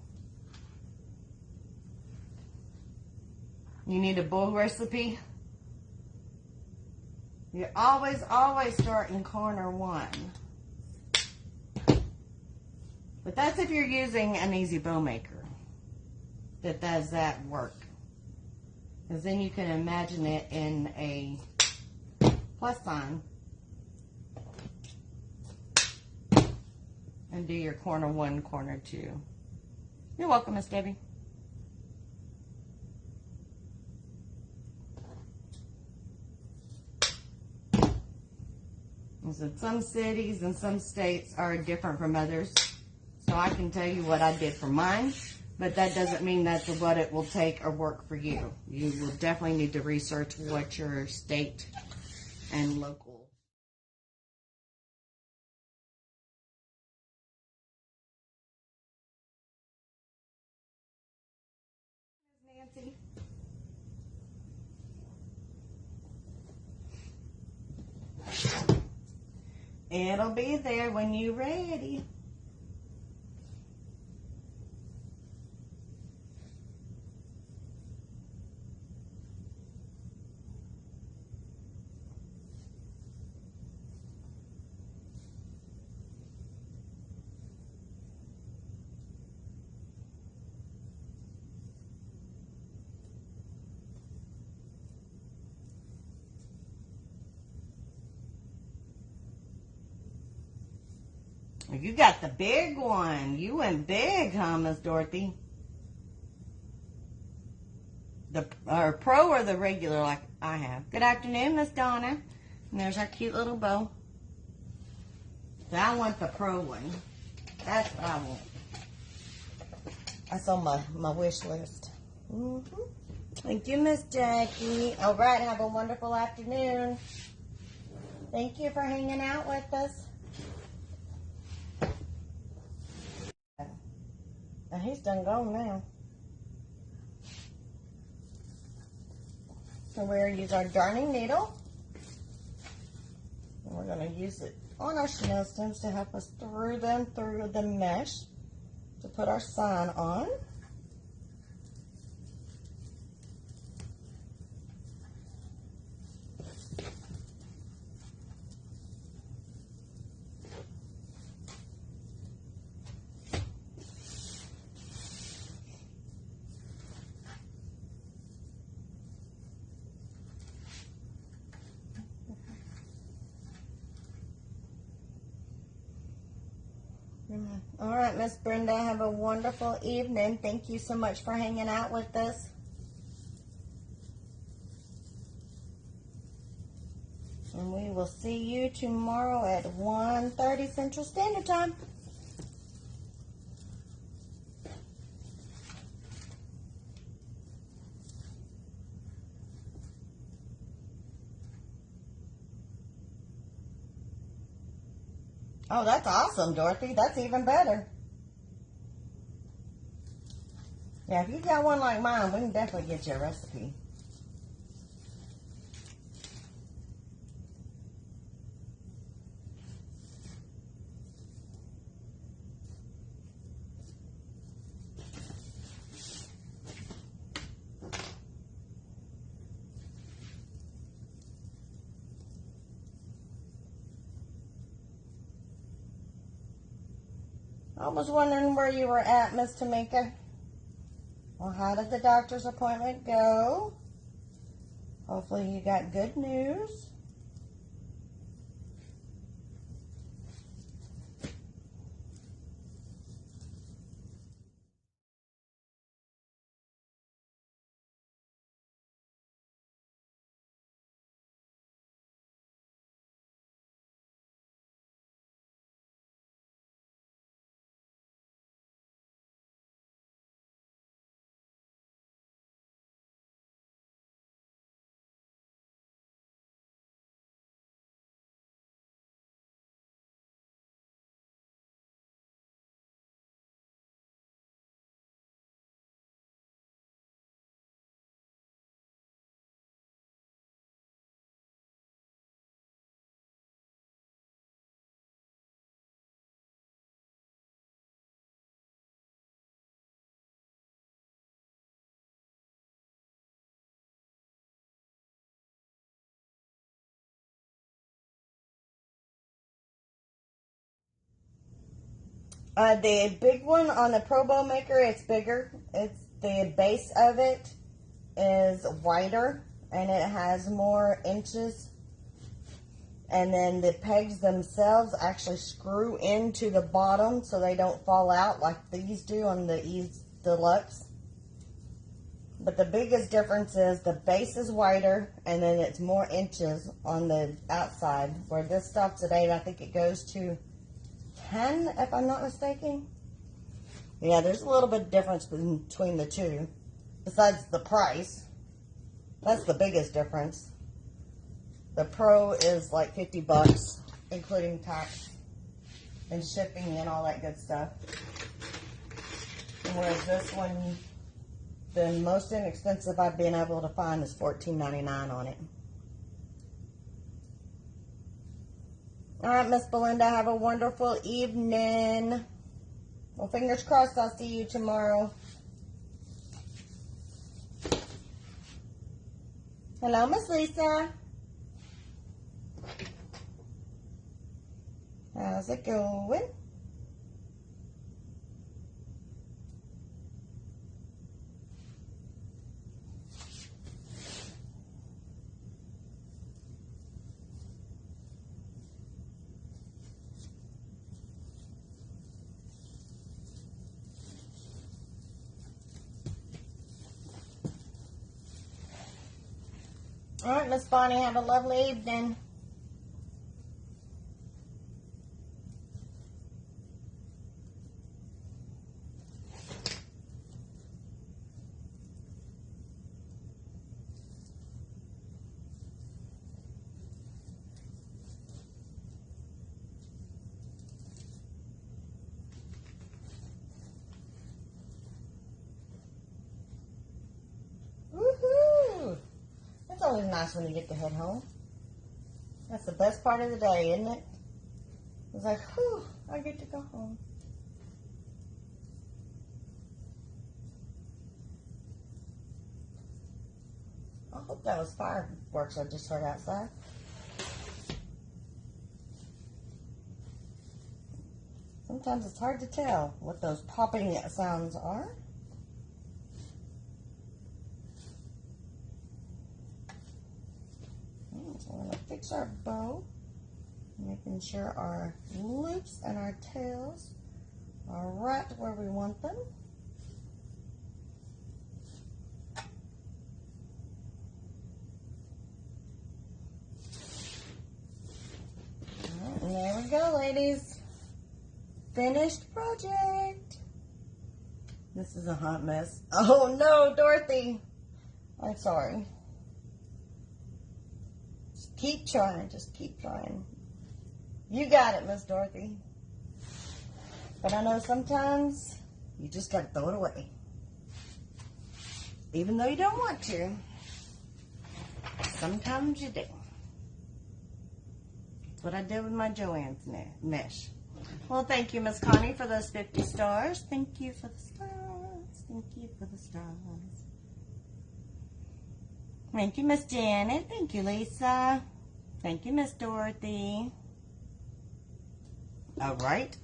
You need a bow recipe? You always start in corner 1. But that's if you're using an easy bow maker that does that work. Because then you can imagine it in a plus sign and do your corner 1, corner 2. You're welcome, Miss Debbie. And so some cities and some states are different from others. So I can tell you what I did for mine, but that doesn't mean that's what it will take or work for you. You will definitely need to research what your state and local. Nancy. It'll be there when you're ready. You got the big one. You went big, huh, Miss Dorothy? The pro or the regular like I have. Good afternoon, Miss Donna. And there's our cute little bow. So I want the pro one. That's what I want. That's on my wish list. Thank you, Miss Jackie. All right, have a wonderful afternoon. Thank you for hanging out with us. And he's done gone now. So we're going to use our darning needle. going to use it on our chenille stems to help us through them through the mesh to put our sign on. All right, Miss Brenda, have a wonderful evening. Thank you so much for hanging out with us. And we will see you tomorrow at 1:30 Central Standard Time. Oh, that's awesome, Dorothy. That's even better. Yeah, if you got one like mine, we can definitely get you a recipe. I was wondering where you were at, Miss Tamika. Well, how did the doctor's appointment go? Hopefully you got good news. The big one on the Pro Bowl maker, it's bigger. It's the base of it is wider and it has more inches. And then the pegs themselves actually screw into the bottom so they don't fall out like these do on the Ease Deluxe. But the biggest difference is the base is wider and then it's more inches on the outside. Where this stops at 8, I think it goes to 10, if I'm not mistaken. Yeah, there's a little bit of difference between the two. Besides the price. That's the biggest difference. The Pro is like 50 bucks, including tax and shipping and all that good stuff. And whereas this one, the most inexpensive I've been able to find is $14.99 on it. All right, Miss Belinda, have a wonderful evening. Well, fingers crossed I'll see you tomorrow. Hello, Miss Lisa. How's it going? All right, Miss Bonnie, have a lovely evening. Woohoo! It's always nice when you get to head home. That's the best part of the day, isn't it? It's like, whew, I get to go home. I hope that was fireworks I just heard outside. Sometimes it's hard to tell what those popping sounds are. So we're going to fix our bow, making sure our loops and our tails are right where we want them. And there we go, ladies. Finished project. This is a hot mess. Oh no, Dorothy. I'm sorry. Just keep trying. Just keep trying. You got it, Miss Dorothy. But I know sometimes you just gotta throw it away. Even though you don't want to. Sometimes you do. That's what I did with my Joann's mesh. Well, thank you, Miss Connie, for those 50 stars. Thank you for the stars. Thank you for the stars. Thank you, Miss Janet. Thank you, Lisa. Thank you, Miss Dorothy. All right.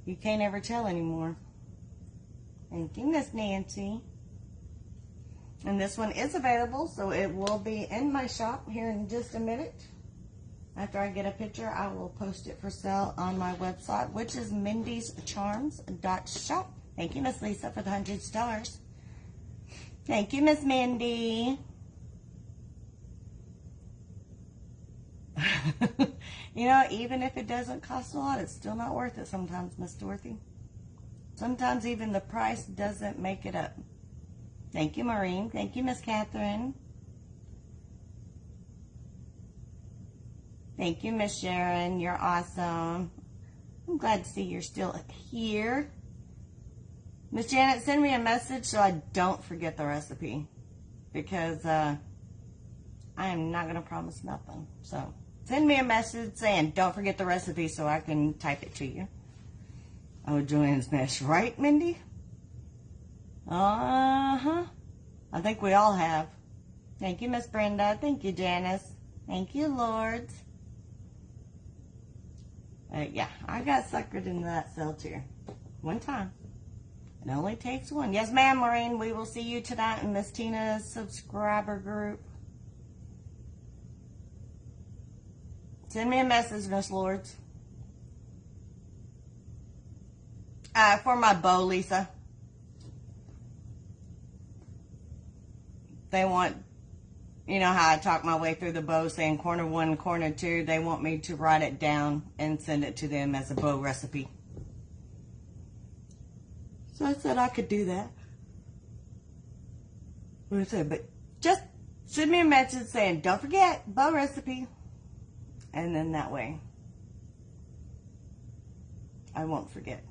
You can't ever tell anymore. Thank you, Miss Nancy. And this one is available, so it will be in my shop here in just a minute. After I get a picture, I will post it for sale on my website, which is mindyscharms.shop. Thank you, Miss Lisa, for the 100 stars. Thank you, Miss Mindy. You know, even if it doesn't cost a lot, it's still not worth it sometimes, Miss Dorothy. Sometimes even the price doesn't make it up. Thank you, Maureen. Thank you, Miss Catherine. Thank you, Miss Sharon. You're awesome. I'm glad to see you're still here. Miss Janet, send me a message so I don't forget the recipe. Because I am not going to promise nothing. So send me a message saying don't forget the recipe so I can type it to you. Oh, Joanne's mesh. Right, Mindy? Uh-huh. I think we all have. Thank you, Miss Brenda. Thank you, Janice. Thank you, Lords. Yeah, I got suckered into that cell too. One time. It only takes one. Yes, ma'am, Maureen. We will see you tonight in Miss Tina's subscriber group. Send me a message, Miss Lords. For my bow, Lisa. They want, you know how I talk my way through the bow saying corner 1, corner 2. They want me to write it down and send it to them as a bow recipe. So I said I could do that. I said, but just send me a message saying, don't forget, bow recipe. And then that way, I won't forget.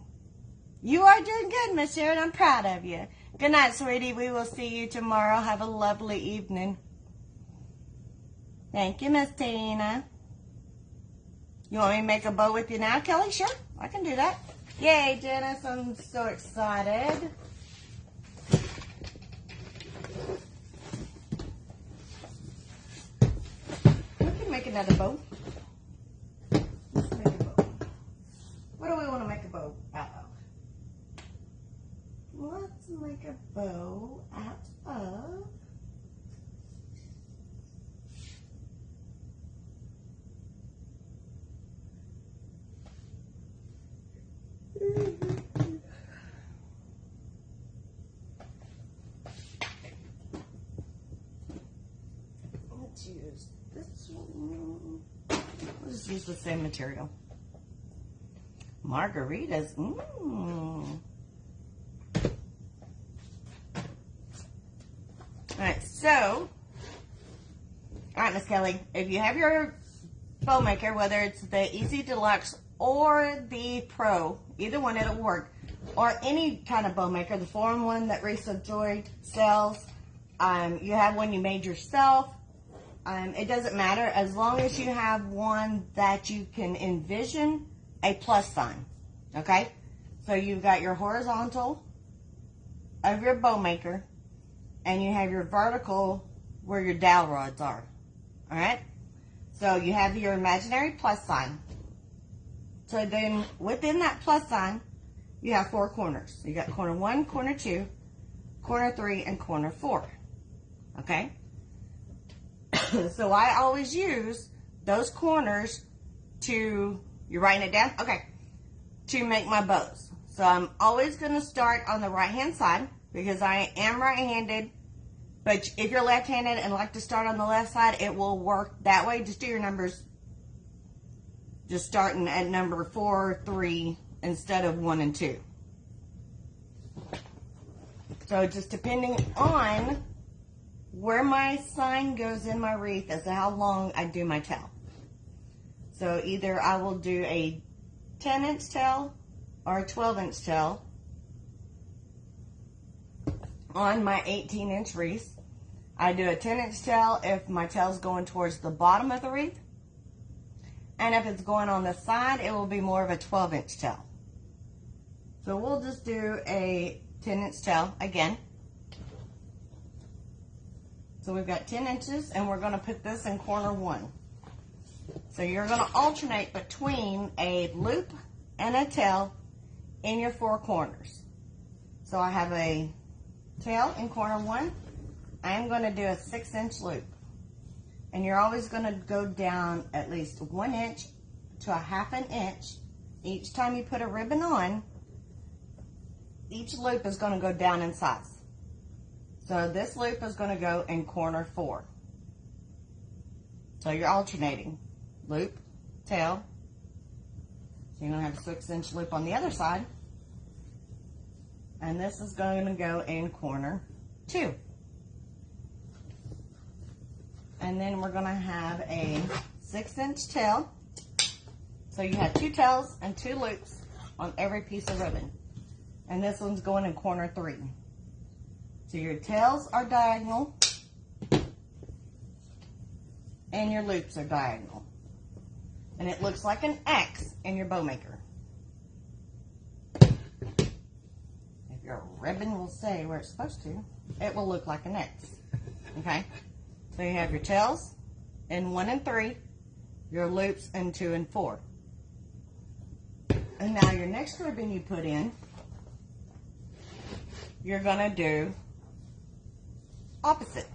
You are doing good, Miss Sharon. I'm proud of you. Good night, sweetie. We will see you tomorrow. Have a lovely evening. Thank you, Miss Tina. You want me to make a bow with you now, Kelly? Sure, I can do that. Yay, Janice. I'm so excited. We can make another bow. Let's make a bow. What do we want to make a bow out of? Let's make a bow out of let's use this one. Let's use the same material. Margaritas. Alright, so, alright, Miss Kelly, if you have your bow maker, whether it's the Easy Deluxe or the Pro, either one, it'll work, or any kind of bow maker, the 4-in-1 that Risa Joy sells, you have one you made yourself, It doesn't matter as long as you have one that you can envision a plus sign. Okay? So you've got your horizontal of your bow maker, and you have your vertical where your dowel rods are. Alright? So you have your imaginary plus sign. So then within that plus sign, you have 4 corners. You got corner 1, corner 2, corner 3, and corner 4. Okay? So I always use those corners to, you're writing it down? Okay. To make my bows. So I'm always going to start on the right hand side because I am right handed. But if you're left handed and like to start on the left side, it will work that way. Just do your numbers. Just starting at number 4, 3 instead of 1 and 2. So just depending on where my sign goes in my wreath as to how long I do my tail. So either I will do a 10-inch tail or a 12-inch tail on my 18-inch wreath. I do a 10-inch tail if my tail's going towards the bottom of the wreath. And if it's going on the side, it will be more of a 12-inch tail. So we'll just do a 10-inch tail again. So we've got 10 inches, and we're going to put this in corner 1. So you're going to alternate between a loop and a tail in your 4 corners. So I have a tail in corner 1. I am going to do a 6-inch loop. And you're always going to go down at least 1 inch to a 1/2 inch. Each time you put a ribbon on, each loop is going to go down in size. So this loop is going to go in corner 4. So you're alternating. Loop, tail. So you're going to have a 6-inch loop on the other side. And this is going to go in corner 2. And then we're going to have a 6-inch tail. So you have 2 tails and 2 loops on every piece of ribbon. And this one's going in corner 3. So your tails are diagonal and your loops are diagonal. And it looks like an X in your bow maker. If your ribbon will stay where it's supposed to, it will look like an X. Okay? So you have your tails in 1 and 3, your loops in 2 and 4. And now your next ribbon you put in, you're going to do opposite.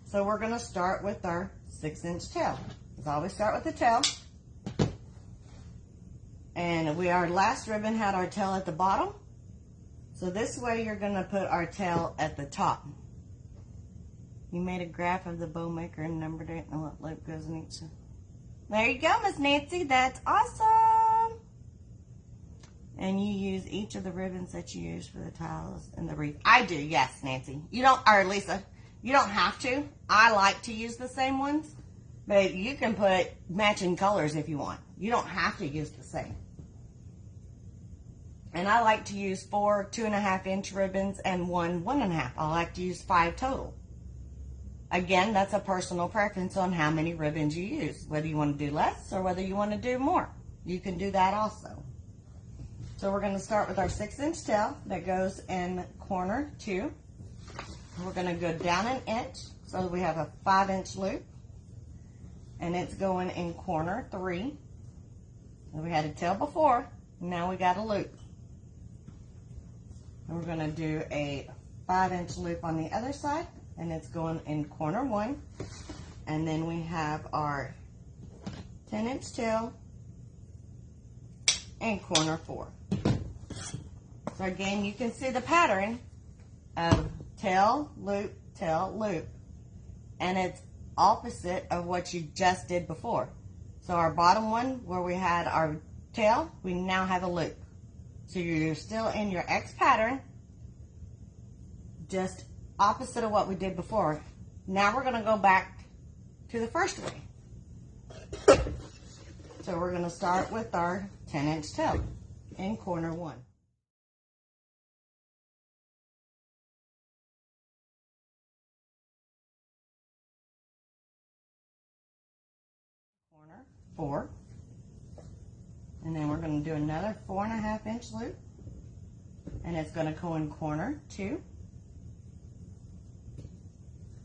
So we're going to start with our 6-inch tail. Let's always start with the tail. And our last ribbon had our tail at the bottom. So this way you're going to put our tail at the top. You made a graph of the bow maker and numbered it and what loop goes in each. There you go, Miss Nancy. That's awesome. And you use each of the ribbons that you use for the tiles and the wreath. I do, yes, Nancy. You don't, or Lisa, you don't have to. I like to use the same ones, but you can put matching colors if you want. You don't have to use the same. And I like to use 4 2.5-inch ribbons and 1 1.5. I like to use 5 total. Again, that's a personal preference on how many ribbons you use, whether you want to do less or whether you want to do more. You can do that also. So we're going to start with our 6-inch tail that goes in corner 2. We're going to go down 1 inch, so we have a 5-inch loop, and it's going in corner 3. And we had a tail before, now we got a loop. And we're going to do a 5-inch loop on the other side, and it's going in corner 1. And then we have our 10-inch tail in corner 4. So again, you can see the pattern of tail, loop, and it's opposite of what you just did before. So our bottom one, where we had our tail, we now have a loop. So you're still in your X pattern, just opposite of what we did before. Now we're going to go back to the first way. So we're going to start with our 10-inch tail in corner 1. 4. And then we're going to do another 4.5 inch loop. And it's going to go in corner 2.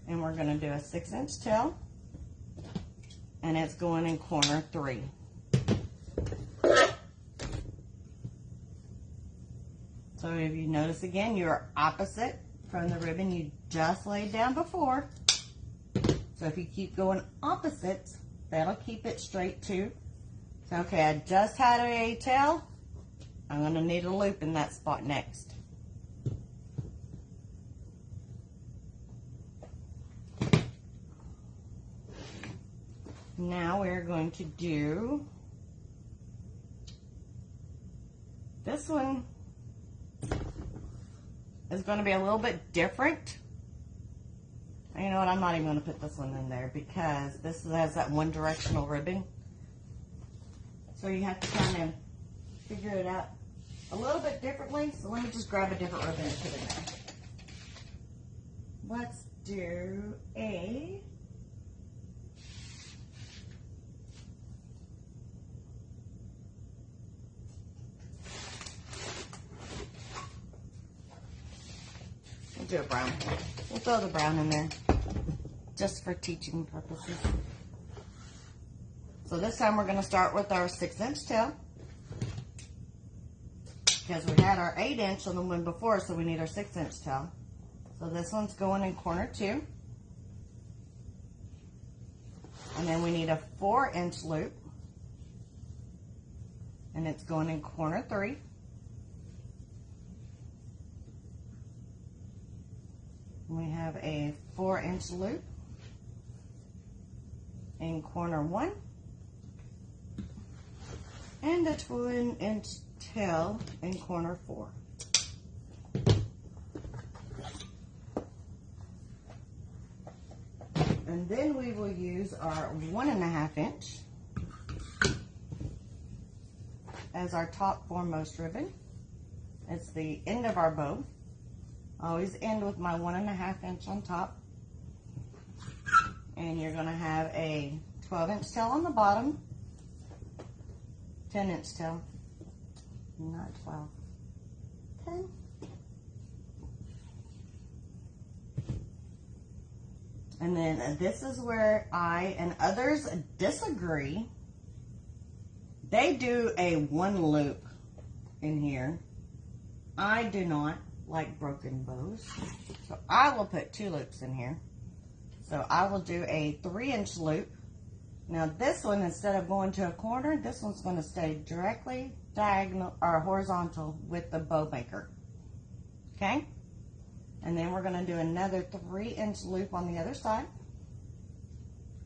And we're going to do a 6 inch tail. And it's going in corner 3. So if you notice again, you're opposite from the ribbon you just laid down before. So if you keep going opposite, that'll keep it straight too. So okay, I just had a tail. I'm going to need a loop in that spot next. Now we're going to do this one. Is going to be a little bit different. And you know what? I'm not even going to put this one in there because this has that one directional ribbon. So you have to kind of figure it out a little bit differently. So let me just grab a different ribbon and put it in there. Let's do a do a brown. We'll throw the brown in there just for teaching purposes. So this time we're going to start with our 6 inch tail because we had our 8 inch on the one before, so we need our 6 inch tail. So this one's going in corner 2. And then we need a 4 inch loop and it's going in corner 3. We have a 4 inch loop in corner 1 and a 2 inch tail in corner 4. And then we will use our 1.5 inch as our top foremost ribbon. It's the end of our bow. I always end with my 1.5 inch on top. And you're going to have a 12 inch tail on the bottom, 10 inch tail, not 12, 10. And then this is where I and others disagree. They do a 1 loop in here. I do not like broken bows, so I will put 2 loops in here. So I will do a 3 inch loop. Now this one, instead of going to a corner, this one's going to stay directly diagonal or horizontal with the bow maker. Okay, and then we're going to do another 3 inch loop on the other side.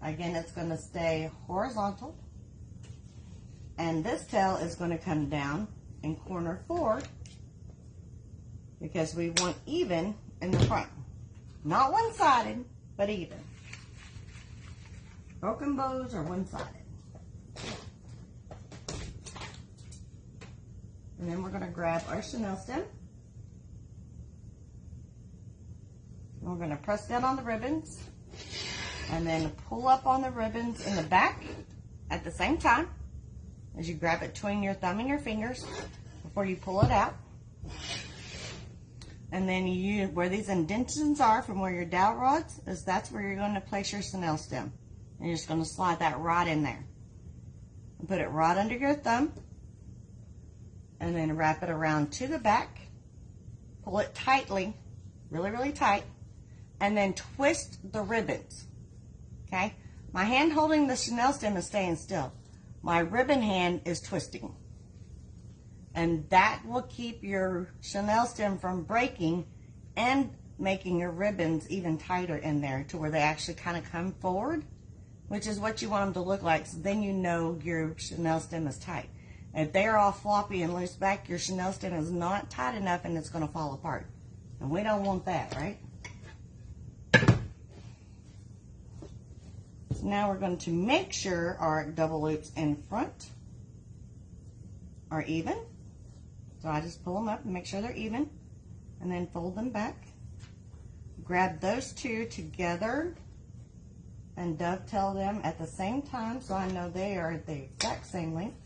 Again, it's going to stay horizontal, and this tail is going to come down in corner 4 because we want even in the front. Not one-sided, but even. Broken bows are one-sided. And then we're going to grab our chenille stem. And we're going to press down on the ribbons and then pull up on the ribbons in the back at the same time as you grab it between your thumb and your fingers before you pull it out. And then you, where these indentions are from where your dowel rods is, that's where you're going to place your chenille stem. And you're just going to slide that right in there. And put it right under your thumb. And then wrap it around to the back. Pull it tightly, really, really tight. And then twist the ribbons. Okay? My hand holding the chenille stem is staying still. My ribbon hand is twisting. And that will keep your chenille stem from breaking and making your ribbons even tighter in there to where they actually kind of come forward, which is what you want them to look like. So then you know your chenille stem is tight. If they're all floppy and loose back, your chenille stem is not tight enough and it's going to fall apart. And we don't want that, right? So now we're going to make sure our double loops in front are even. So I just pull them up and make sure they're even, and then fold them back. Grab those two together and dovetail them at the same time so I know they are the exact same length.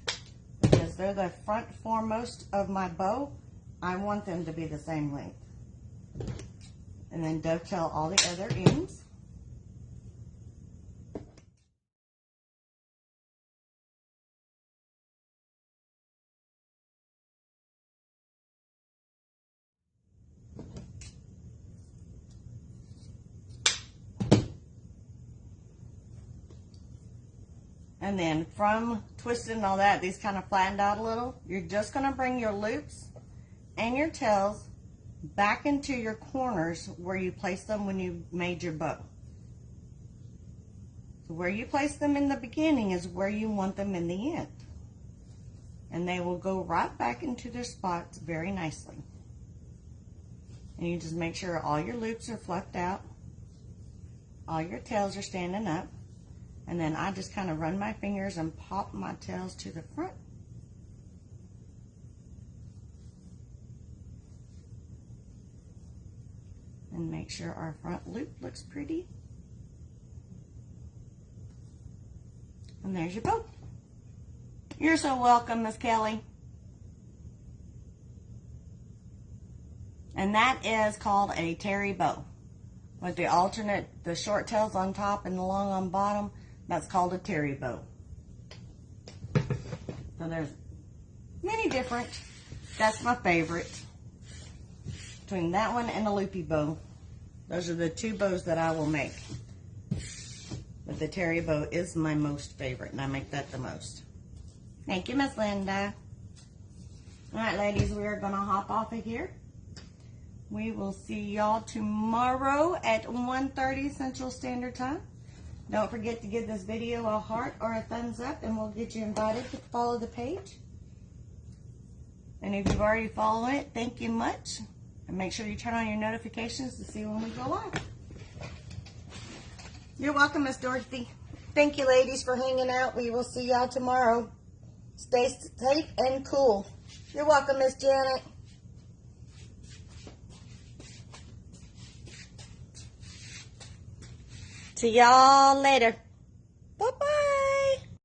Because they're the front foremost of my bow, I want them to be the same length. And then dovetail all the other ends. And then from twisting all that, these kind of flattened out a little, you're just going to bring your loops and your tails back into your corners where you placed them when you made your bow. So where you place them in the beginning is where you want them in the end. And they will go right back into their spots very nicely. And you just make sure all your loops are fluffed out, all your tails are standing up. And then I just kind of run my fingers and pop my tails to the front. And make sure our front loop looks pretty. And there's your bow. You're so welcome, Miss Kelly. And that is called a terry bow. With the alternate, the short tails on top and the long on bottom. That's called a terry bow. So there's many different. That's my favorite. Between that one and the loopy bow, those are the two bows that I will make. But the terry bow is my most favorite, and I make that the most. Thank you, Miss Linda. All right, ladies, we are going to hop off of here. We will see y'all tomorrow at 1:30 Central Standard Time. Don't forget to give this video a heart or a thumbs up, and we'll get you invited to follow the page. And if you've already followed it, thank you much. And make sure you turn on your notifications to see when we go live. You're welcome, Miss Dorothy. Thank you, ladies, for hanging out. We will see y'all tomorrow. Stay safe and cool. You're welcome, Miss Janet. See y'all later. Bye-bye.